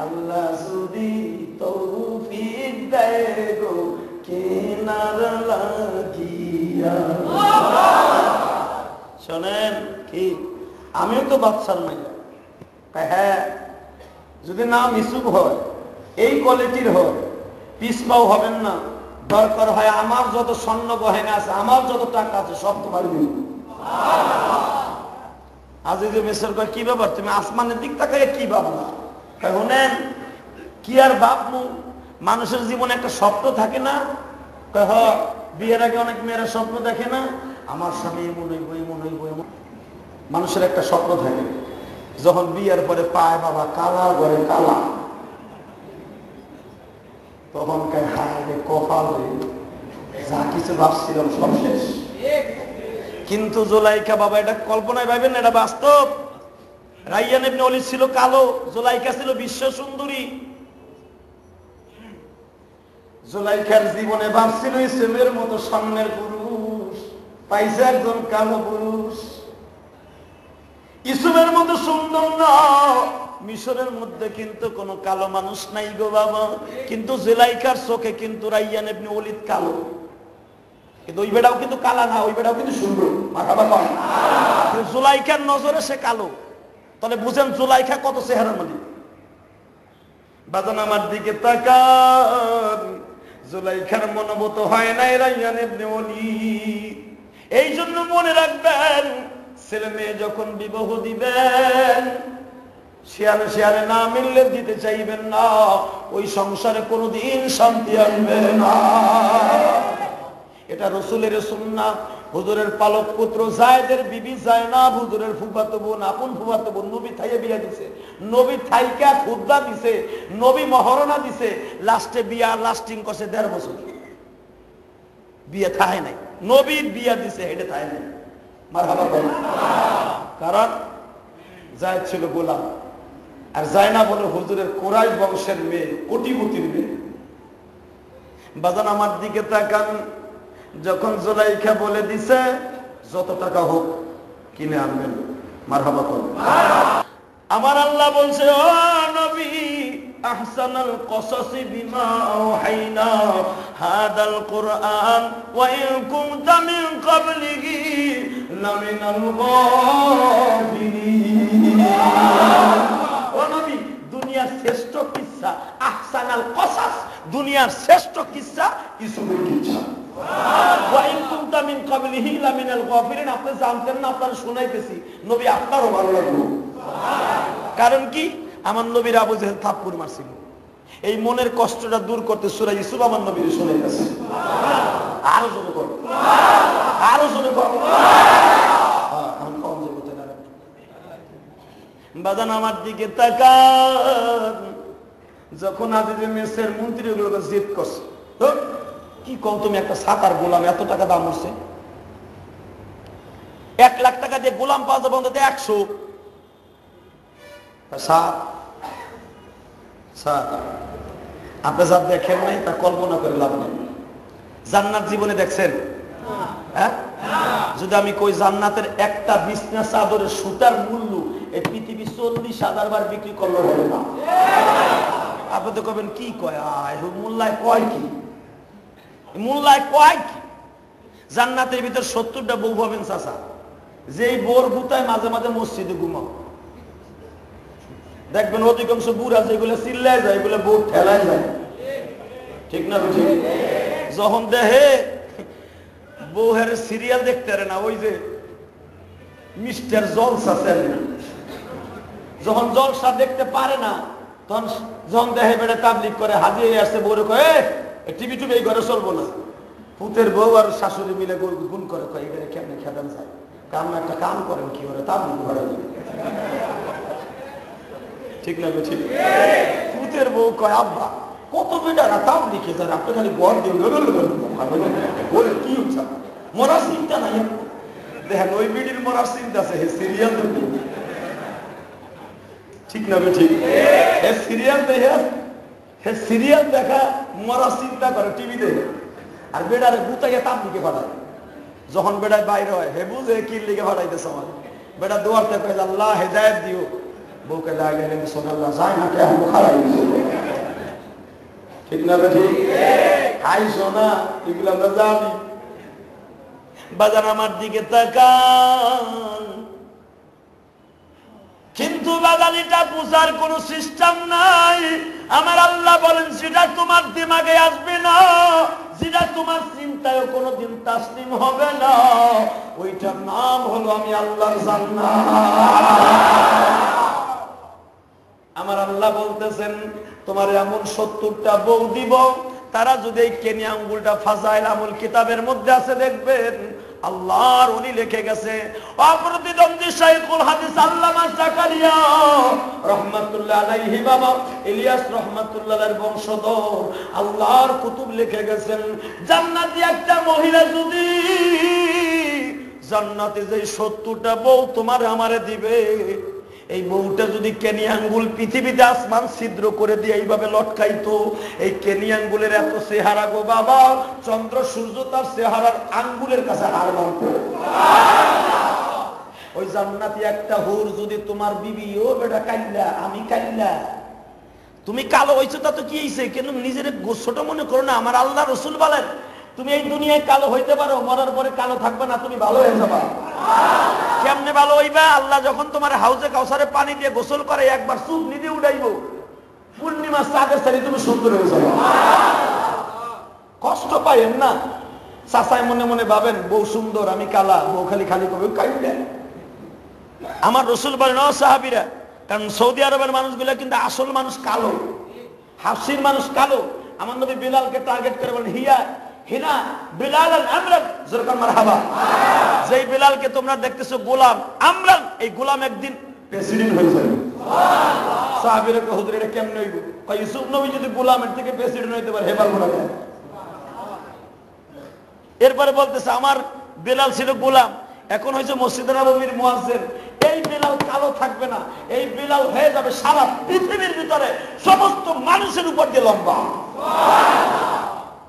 Speaker 1: আল্লাহ যদি তৌফিক দেয় গো কেনার লাগিয়া। শোনেন কি, আমিও তো বাদশার নাই। হ্যাঁ, যদি নাম ইউসুফ হয়, এই কোয়ালিটির হয়, পিছপাও হবেন না। দরকার হয় আমার যত স্বর্ণ গহেনা আছে, আমার যত টাকা আছে, সব তোমার দিব। আজিজুল মিশর কয় কি ব্যাপার, তুমি আসমানের দিক তাকায় কি ভাবনা? শুনেন কি আর ভাবমু, মানুষের জীবনে একটা স্বপ্ন থাকে না? বিয়ের আগে অনেক মেয়েরা স্বপ্ন দেখে না, আমার স্বামী এমন হইব এমন হইব এমন। মানুষের একটা স্বপ্ন থাকে, যখন বিয়ের পরে পায় বাবা কালা ঘরে কালা, তখন কায় হায় রে কপাল রে, যা কিছু ভাবছিলাম সব শেষ। কিন্তু জুলাইখা বাবা এটা কল্পনায় ভাবেন না, এটা বাস্তব। রাইয়ান ইবনে ওলীদ ছিল কালো, জুলাইখা ছিল বিশ্ব সুন্দরী। জুলাইখার জীবনে ভাবছিল ইসলামের মতো সামনের পুরুষ, পাইছে একজন কালো পুরুষ। ইসুফের মতো সুন্দর না, মিশরের মধ্যে কিন্তু কোনো কালো মানুষ নাই গো বাবা। কিন্তু জুলাইখার চোখে কিন্তু রাইয়ান ইবনে ওলীদ কালো, কিন্তু ওই বেটাও কিন্তু কালা না, ওই বেটাও কিন্তু সুন্দর। জুলাইখার নজরে সে কালো, তাহলে বুঝেন জুলাইখা কত চেহারা মালিক। বাজান আমার দিকে তাকান, জুলাইখার মনোবত হয় নাই রাইয়ান ইবনে ওলীদ। এই জন্য মনে রাখবেন, ছেলে মেয়ে যখন বিবাহ দিবেন, শেয়ারে শেয়ারে না মিললে দিতে চাইবেন না, ওই সংসারে কোনোদিন শান্তি আসবে না। এটা রাসূলের সুন্নাহ। হুজুরের পালক পুত্র যায়েদের বিবি যায়নাব হুজুরের ফুফাতো বোন, আপন ফুফাতো বোন, নবী থাইয়ে বিয়া দিছে, নবী থাইকা খুতবা দিছে, নবী মহরণা দিছে, লাস্টে বিয়া লাস্টিং করছে 1.5 বছর। বিয়ে থায় নাই, নবীর বিয়া দিছে, এটা থায় নাই। মারহাবা বলেন। কারণ যায়েদ ছিল গোলাম, আর যায়নাব হলো হুজুরের কুরাইশ বংশের মেয়ে, কোটিপতির মেয়ে। বাজান আমার দিকে তাকান, যখন জুলাইখা বলে দিছে যত টাকা হোক কিনে আনবেন, মারহাবা বলেন। আমার আল্লাহ বলছে, ও নবী, আহসানাল কসাসি বিমা আওহাইনা হাদাল কুরআন ওয়া ইন কুনতা মিন ক্বাবলিহি লামিনাল গাফিলিন। ও নবী, দুনিয়ার শ্রেষ্ঠ কিসসা আহসানাল কসাস, দুনিয়ার শ্রেষ্ঠ কিসসা ইউসুফের কিসসা। ওয়া ইন কুনতা মিন ক্বাবলিহি লামিনাল গাফিলিন, আপনি জানতেন না, আপনারা শুনাইতেছি, নবী আপনারও ভালো লাগলো। কারণ কি, আমার নবীর আবু জেহেল থাপ্পড় মারছিল, এই মনের কষ্টটা দূর করতে সূরা ইউসুফ আমার নবীর শুনাইতেছে। আরো জোরে করো, আরো জোরে করো। বাজান আমার দিকে তাকান, যখন আজিজে মেসের মন্ত্রী গুলোকে জিদ করছে, কি কম তুমি একটা ছাতার গোলাম, এত টাকা দাম হচ্ছে, 1 লাখ টাকা দিয়ে গোলাম পাওয়া যাবে অন্তত 100। আপনি যা দেখেন নাই তা কল্পনা করে লাভ নেই। জান্নাত জীবনে দেখছেন? হ্যাঁ, যদি আমি কই জান্নাতের একটা বিছনা চাদরের সুতার মূল্য এই পৃথিবী 40,000 বার বিক্রি করলে হবে না। আপনি তো কবেন কি কয়, মূল্যায় কয় কি, মূল্যায় কয় কি? জান্নাতের ভিতর 70টা বউ পাবেন চাচা, যেই বোর গুতায় মাঝে মাঝে মসজিদে ঘুমাও। দেখবেন অধিকাংশ বুড়া যেগুলো চিল্লায় যায়, এগুলো বউ ঠেলায় যায়, ঠিক না? যখন দেখে বউ হের সিরিয়াল দেখতে পারে না, ওই যে মিস্টার জলসা চ্যানেল, যখন জলসা দেখতে পারে না, তখন যখন দেখে বেড়ে তাবলিগ করে হাজিয়ে আসছে, বউরে কয়ে টিভি টুবি এই ঘরে চলবো না। পুতের বউ আর শাশুড়ি মিলে গুণ করে, কয় এখানে কেমনে খেদান যায়, কারণ একটা কাম করেন কি করে তাবলিগ করেন, ঠিক না? ঠিক। পুতের বউ কয় আব্বা কত বেটারা তাবলিগে যান, আপনি খালি বর দিয়ে বলে কি হচ্ছে মরার চিন্তা নাই। দেখেন ওই বিড়ির মরার চিন্তা আছে, হে সিরিয়াল দেখি, ঠিক না? ঠিক। হে সিরিয়াল দেখে, হে সিরিয়াল দেখা মরার চিন্তা করে টিভি দেখে, আর বেড়ারে গুতাইয়া তাবলিগে পাঠায়। যখন বেড়ায় বাইরে হয় হে বুঝে কি লিগে পাঠাইতেছে আমার বেটা, দোয়ারতে কয়ে আল্লাহ হেদায়েত দিও, বউকে লাগে সোনাল্লাহ যায় না কে খারাই, ঠিক না? ঠিক। খাই সোনা এগুলো আমরা জানি। বাজার আমার দিকে তাকান, কিন্তু বাদালিটা বুঝার কোন সিস্টেম নাই। আমার আল্লাহ বলেন সেটা তোমার দিমাগে আসবে না, যেটা তোমার চিন্তায় কোনোদিন তাসলিম হবে না, ওইটার নাম হলো আমি আল্লাহর জান্নাত। আমার আল্লাহ বলতেছেন তোমার এমন 70টা বউ দিব, তারা যদি এই কেনি আঙ্গুলটা ফাজাইল আমল কিতাবের মধ্যে আছে দেখবেন আল্লাহর ওলি লিখে গেছে। অপ্রতিদ্বন্দ্বী শাইখুল হাদিস আল্লামা জাকারিয়া রাহমাতুল্লাহ আলাইহি বাবা ইলিয়াস রাহমাতুল্লাহর বংশধর, আল্লাহর কুতুব লিখে গেছেন জান্নাতি একটা মহিলা যদি জান্নাতে যে 70টা বউ তোমার আমারে দিবে, এই বউটা যদি কেনি আঙ্গুল পৃথিবীতে আসমান ছিদ্র করে দিয়ে এইভাবে লটকাইতো, এই কেনি আঙ্গুলের এত চেহারা গো বাবা, চন্দ্র সূর্য তার চেহারার আঙ্গুলের কাছে হার মানত। ওই জান্নাতি একটা হুর যদি তোমার বিবি, ও বেটা কাইল্লা আমি কাইল্লা, তুমি কালো হইছো তা তো কি হইছে, কেন নিজের ছোট মনে করো না। আমার আল্লাহ রসুল বলেন তুমি এই দুনিয়ায় কালো হইতে পারো, মরার পরে কালো থাকবে না, তুমি ভালো হয়ে যাবা। কেমনে ভালো হইবা? আল্লাহ যখন তোমার হাউজে কাউসারে পানি দিয়ে গোসল করে একবার চুপ নিতে উঠাইব, পূর্ণিমা চাঁদের সারি তুমি সুন্দর হয়ে যাবে। কষ্ট পাইেন না, চাচাই মনে মনে ভাবেন বউ সুন্দর আমি কালা, বউ খালি খালি করবে কাইলে। আমার রসুল বলেন ও সাহাবীরা, কারণ সৌদি আরবের মানুষগুলো কিন্তু আসল মানুষ কালো, হাফসির মানুষ কালো। আমার নবী বিলালকে টার্গেট করে বলেন হিয়া হিনা বিলাল আমরান, যেরকম মারহাবা। যেই বিলালকে তোমরা দেখতেছো গোলাম আমরান, এই গোলাম একদিন প্রেসিডেন্ট হয়ে যাবে। সুবহানাল্লাহ। সাহাবীরা কয় হুজুর এটা কেমনে হইব? কয় ইউসুফ নবী যদি গোলামের থেকে প্রেসিডেন্ট হইতে পারে হেবার গোলাম। এরপরে বলতেছে আমার বিলাল ছিল গোলাম, এখন হয়েছে মসজিদে নববীর মুয়াজ্জিন। এই বিলাল কালো থাকবে না, এই বিলাল হয়ে যাবে সারা পৃথিবীর ভিতরে সমস্ত মানুষের উপর দিয়ে লম্বা। সুবহানাল্লাহ।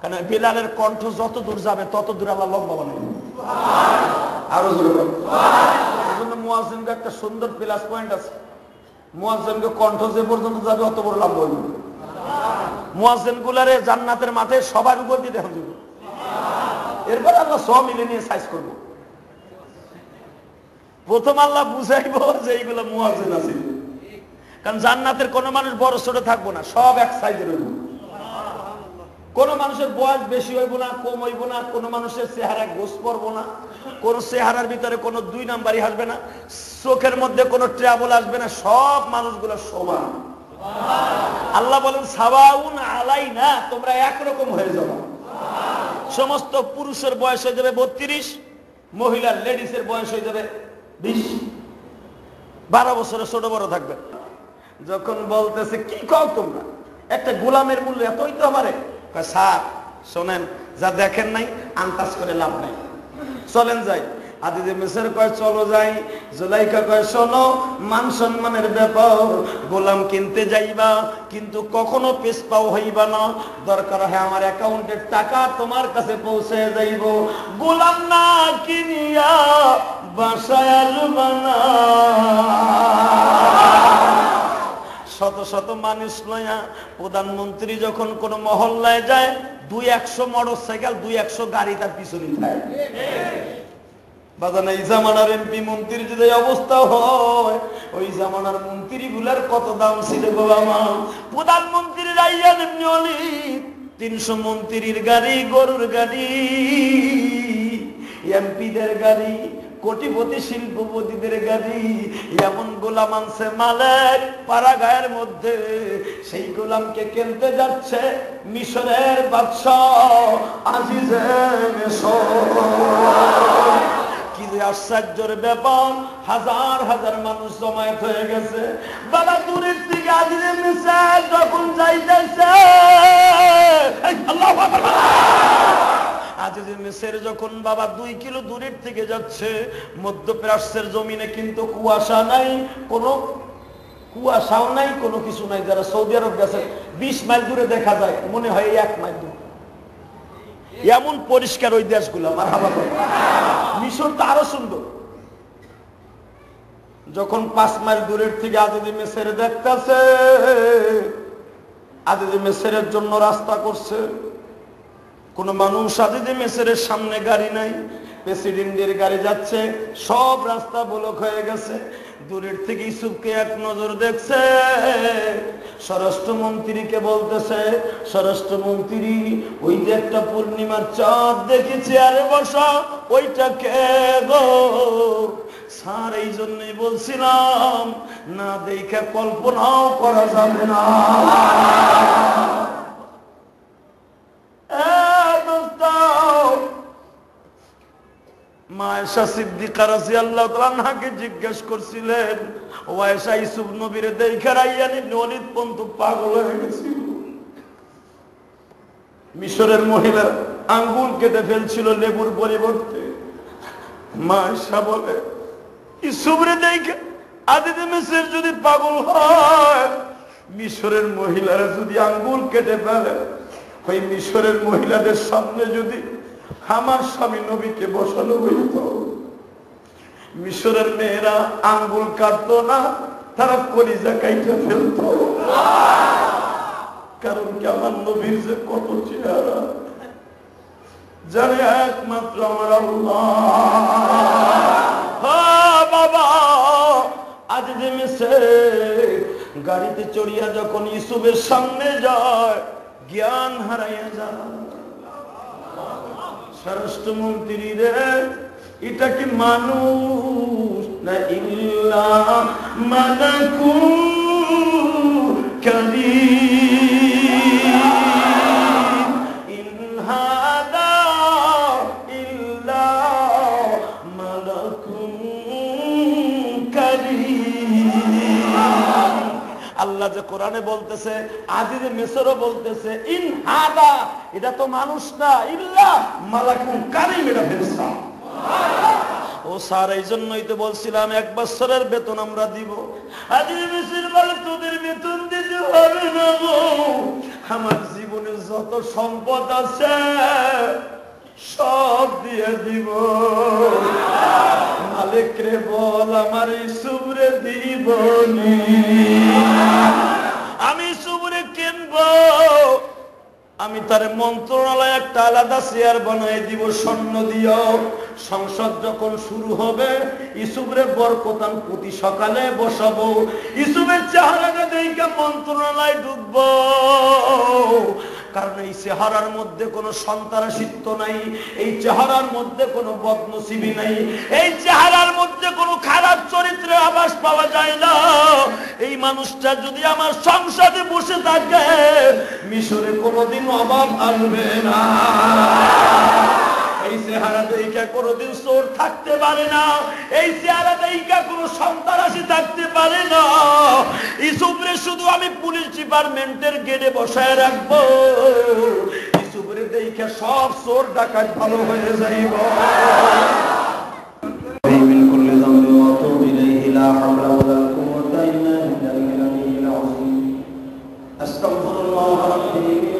Speaker 1: কারণ বিলালের কণ্ঠ যত দূর যাবে তত দূর আল্লাহ লম্বা বানাবে। আরো জোরে বলুন সুবহানাল্লাহ। এজন্য মুয়াজ্জিনকে একটা সুন্দর প্লাস পয়েন্ট আছে, মুয়াজ্জিনকে কণ্ঠ যে পর্যন্ত যাবে অত বড় লম্বা হইবে। মুয়াজ্জিন গুলারে জান্নাতের মাঠে সবার উপর দিয়ে দেখা যাবে। এরপর আল্লাহ সব মিলে নিয়ে সাইজ করবো। প্রথম আল্লাহ বুঝাইবো যে এইগুলো মুয়াজ্জিন আছে, কারণ জান্নাতের কোন মানুষ বড় ছোট থাকবো না, সব এক সাইজের হইব। কোন মানুষের বয়স বেশি হইব না, কম হইব না, কোন মানুষের চেহারা গোস পড়বো না, কোন চেহারার ভিতরে কোনো 2 নাম্বারই আসবে না, চোখের মধ্যে কোনো ট্রাবল আসবে না, সব মানুষগুলো সমান। আল্লাহ বলেন সাওয়াউন আলাইনা, তোমরা একরকম হয়ে যাবে। সমস্ত পুরুষের বয়স হয়ে যাবে 32, মহিলার লেডিসের বয়স হয়ে যাবে 20, 12 বছরে ছোট বড় থাকবে। যখন বলতেছে কি কও তোমরা, একটা গোলামের মূল্য এতই তো আমারে, স্যার শোনেন যা দেখেন নাই আন্দাজ করে লাভ নাই, চলেন যাই। আদিজে মেসের কয় চলো যাই, জুলাইখা কয় শোনো মান সম্মানের ব্যাপার, গোলাম কিনতে যাইবা কিন্তু কখনো পেছপাও হইবা না, দরকার হয় আমার অ্যাকাউন্টের টাকা তোমার কাছে পৌঁছে যাইব, গোলাম না কিনিয়া বাসায় আলবা না। শত শত মানুষ লয়া প্রধানমন্ত্রী যখন কোন মহল্লায় যায় 200 মোটরসাইকেল 200 গাড়ি তার পিছনে থাকে। বাজানা এই জামানার এমপি মন্ত্রীর যদি অবস্থা হয়, ওই জামানার মন্ত্রী গুলার কত দাম ছিল গো আমার। প্রধানমন্ত্রীর রাইয়ান এমনি হলি 300 মন্ত্রীর গাড়ি, গরুর গাড়ি, এমপিদের গাড়ি, কোটিপতি শিল্পপতিদের গাড়ি, এমন গোলাম আনছে মালিক পাড়াগাঁয়ের মধ্যে, সেই গোলামকে কিনতে যাচ্ছে মিশরের বাদশা আজিজে মিশর। কি যে যে আশ্চর্যের ব্যাপার, হাজার হাজার মানুষ জমায়েত হয়ে গেছে। বাবা দূরের থেকে আজিজে মিসাইল যখন যাইতেছে, আল্লাহু আকবার, আজিজে মিসাইল যখন বাবা 2 কিলো দূরের থেকে যাচ্ছে, মধ্যপ্রাচ্যের জমিনে কিন্তু কুয়াশা নাই, কোনো কুয়াশাও নাই, কোনো কিছু নাই। যারা সৌদি আরব গেছে 20 মাইল দূরে দেখা যায়, মনে হয় 1 মাইল দূরে, এমন পরিষ্কার ওই দেশগুলো। মারহাবা। মিশর তো আরো সুন্দর। যখন 5 মাইল দূরের থেকে আজিজে মিসাইল দেখতেছে, আজিজে মিসাইলের জন্য রাস্তা করছে। কোন মানুষ আজিজে মিসাইলের সামনে গাড়ি নাই, প্রেসিডেন্টের গাড়ি যাচ্ছে, সব রাস্তা ব্লক হয়ে গেছে। দূরের থেকে ইউসুফকে এক নজর দেখছে, স্বরাষ্ট্রমন্ত্রীকে বলতেছে, স্বরাষ্ট্রমন্ত্রী ওই যে একটা পূর্ণিমার চাঁদ দেখেছি আরে বসা, ওইটা কে গো? স্যার এই জন্যই বলছিলাম, না দেখে কল্পনাও করা যাবে না। মা আয়েশা সিদ্দিকা রাদিয়াল্লাহু তাআলা আনহাকে জিজ্ঞেস করছিলেন, ও আয়েশা, ইউসুফ নবীরে দেখে রাইয়ান ইবনে ওলীদ পর্যন্ত পাগল হয়ে গেছিল। মিশরের মহিলা আঙ্গুল কেটে ফেলছিল লেবুর পরিবর্তে। মা আয়েশা বলে, ইউসুফরে দেখে আজিজে মিসর যদি পাগল হয়, মিশরের মহিলারা যদি আঙ্গুল কেটে ফেলে, ওই মিশরের মহিলাদের সামনে যদি আমার স্বামী নবীকে বসানো হইত, মিশরের মেয়েরা আঙ্গুল কাটতো না, তারা কলিজা কাইটা ফেলত। কারণ কি, আমার নবীর যে কত চেহারা জানে একমাত্র আমার আল্লাহ। বাবা আজিজে মিসর গাড়িতে চড়িয়া যখন ইউসুফের সামনে যায়, জ্ঞান হারাইয়া যায়। স্বরাষ্ট্রমন্ত্রী রে, এটা কি মানুষ না ইল্লা মালাকুন কারীম, ইন হাদা ইল্লা মালাকুন কারীম। আল্লাহ যে কোরআনে বলতেছে, আজিজে মিসরও বলতেছে, ইন হাদা, এটা তো মানুষ না, ইল্লা মালাকুন কারীম, এটা ফেরেশতা। ও স্যার, এই জন্যই তো বলছিলাম 1 বছরের বেতন আমরা দিব। আজিজে মিসর বলে, তোদের বেতন দিতে হবে না গো, আমার জীবনে যত সম্পদ আছে সব দিয়ে দিব। মালিক রে বল, আমার ইউসুফরে দিবনি, আমি ইউসুফরে কিনবো, আমি তার মন্ত্রণালয় একটা আলাদা চেয়ার বানাই দিব স্বর্ণ দিও। সংসদ যখন শুরু হবে, ইউসুফরে বরকতান প্রতি সকালে বসাবো, ইউসুফের চেহারাটা দেখে মন্ত্রণালয় ঢুকবো। কারণ এই চেহারার মধ্যে কোনো সন্ত্রাসিত্ব নাই, এই চেহারার মধ্যে কোনো বদনসিবি নাই, এই চেহারার মধ্যে কোনো খারাপ চরিত্রের আভাস পাওয়া যায় না। এই মানুষটা যদি আমার সংসদে বসে থাকে, মিশরে কোনোদিন অভাব আসবে না। এই চেহারা দেখে কোনোদিন চোর থাকতে পারে না, এই চেহারা দেখে কোনো সন্ত্রাসী থাকতে পারে না। ইউসুফরে শুধু আমি পুলিশ ডিপার্টমেন্টের গেটে বসায় রাখবো, ইউসুফরে দেখে সব চোর ডাকাত ভালো হয়ে যাইব। আস্তাগফিরুল্লাহ রাব্বি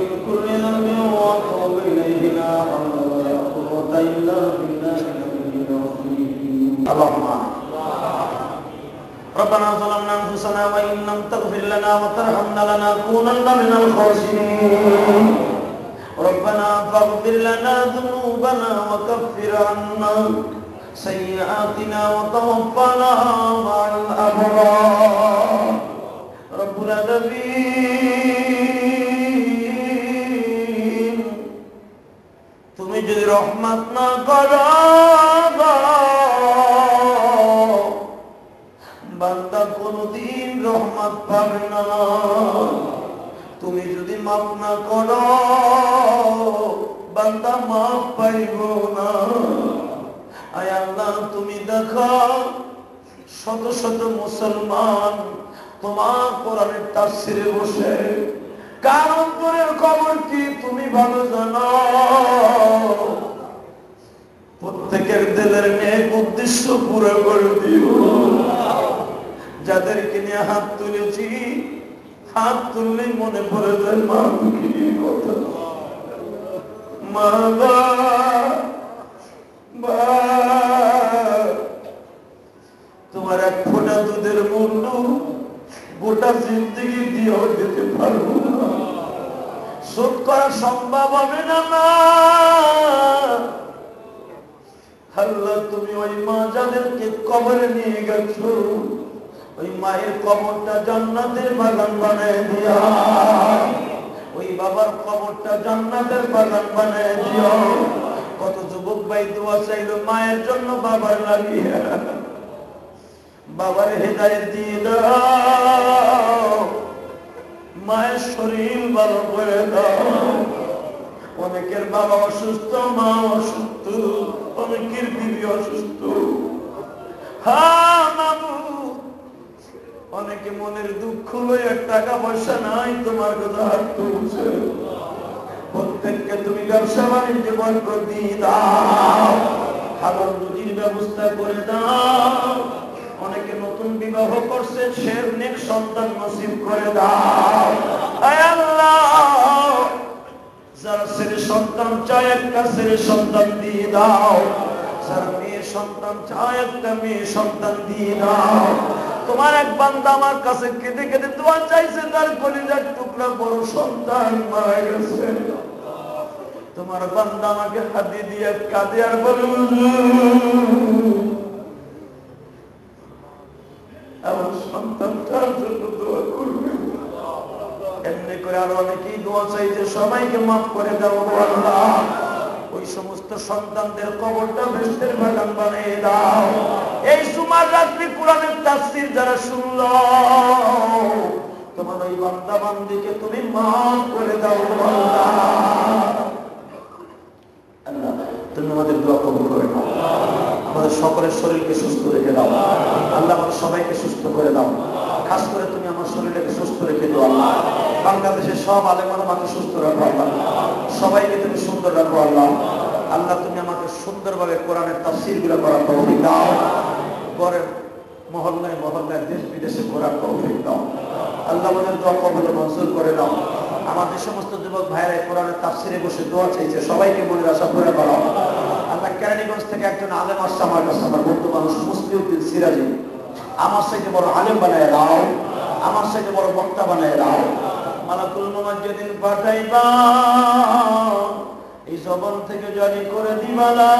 Speaker 1: মিন কুল্লি যামবিন ওয়া আতুবু ইলাইহি লা হাওলা ওয়া লা কুওয়াতা ইল্লা বিল্লাহিল আলিয়্যিল আযীম। আল্লাহুম্মা ربنا ظلمنا انفسنا وان لم تغفر لنا وترحمنا لنكونن من الخاسرين. ربنا فاغفر لنا ذنوبنا وكفر عنا سيئاتنا وتوفنا مع الابرار. رب العالمين, তুমি যদি রহমত না করো, বান্দা কোনদিন রহমত পাবে না। তুমি যদি মাফ না করো, বান্দা মাফ পাইব না। আয় আল্লাহ তুমি দেখো শত শত মুসলমান তোমার কোরআনের তাফসিরে বসে, কার অন্তরের খবর কি তুমি ভালো জানো। প্রত্যেকের দিলের নেক উদ্দেশ্য পুরো করে দিও। যাদেরকে নিয়ে হাত তুলেছি, হাত তুললেই মনে পড়ে যায় মা দুঃখী কথা। মা তোমার এক ফোঁটা দুধের মূল্য গোটা জিন্দগি দিয়েও দিতে পারবো না, শোধ করা সম্ভব হবে না। আল্লাহ তুমি ওই মা যাদেরকে কবরে নিয়ে গেছো, ওই মায়ের কবরটা জান্নাতের বাগান বানায় দিয়া, ওই বাবার কবরটা জান্নাতের বাগান বানায় দিও। কত যুবক ভাই দোয়া চাইলো মায়ের জন্য বাবার লাগিয়ে, বাবার হেদায়েত দিয়ে দাও, মায়ের শরীর ভালো করে দাও। অনেকের বাবা অসুস্থ, মা অসুস্থ, অনেকের বিবি অসুস্থ। হ্যাঁ মাবুদ, অনেকে মনের দুঃখ লইয়া টাকা পয়সা নাই তোমার কথা হাত তুলছে। প্রত্যেককে তুমি ব্যবসা বাণিজ্য বরকত দিয়ে দাও, হালাল রুজির ব্যবস্থা করে দাও। অনেকে নতুন বিবাহ করছে, সে নেক সন্তান নসিব করে দাও। আয় আল্লাহ, যারা ছেলে সন্তান চায় একটা ছেলে সন্তান দিয়ে দাও, যারা মেয়ে সন্তান চায় একটা মেয়ে সন্তান দিয়ে দাও। তোমার এক বান্দা আমার কাছে কেঁদে কেঁদে দোয়া চাইছে, তার কলিজার টুকরা বড় সন্তান মারা গেছে। তোমার বান্দা আমাকে হাতে দিয়ে কাঁদে আর বলে আমার সন্তানটার জন্য দোয়া করবে। এমনি করে আরো অনেকেই দোয়া চাইছে, সবাইকে মাফ করে দাও আল্লাহ। ওই সমস্ত সন্তানদের কবরটা বেহেশতের বাগান বানিয়ে দাও। এই জুমার রাত্রি কোরআনের তাফসীর যারা শুনলো, তোমার ওই বান্দা বান্দীকে তুমি মাফ করে দাও আল্লাহ। তুমি আমাদের দোয়া কবুল করে নাও, আমাদের সকলের শরীরকে সুস্থ রেখে দাও আল্লাহ, আমাদের সবাইকে সুস্থ করে দাও। খাস করে তুমি আমার শরীরটাকে সুস্থ রেখে দাও আল্লাহ। বাংলাদেশের সব আলেম আমাকে সুস্থ রাখো আল্লাহ, সবাইকে তুমি সুন্দর রাখো আল্লাহ। আল্লাহ তুমি আমাকে সুন্দরভাবে কোরআনের তাফসীর গুলো করার তৌফিক দাও। ঘরের মহল্লায় মহল্লায় দেশ বিদেশে ঘোরার তৌফিক দাও আল্লাহ। আমাদের দোয়া কবুল মঞ্জুর করে দাও। আমাদের সমস্ত যুবক ভাইরা কোরআনের তাফসীরে বসে দোয়া চাইছে, সবাইকে মনের আশা পুরা করো আল্লাহ। কেরানীগঞ্জ থেকে একজন আলেম আসছে আমার কাছে, আমার বন্ধু মানুষ মুসলিউদ্দিন সিরাজি। আমার সাথে বড় আলেম বানায় দাও, আমার সাথে বড় বক্তা বানায় দাও। মালাকুল মওত যেদিন পাঠাইবা, এই জবান থেকে জারি করে দিবা না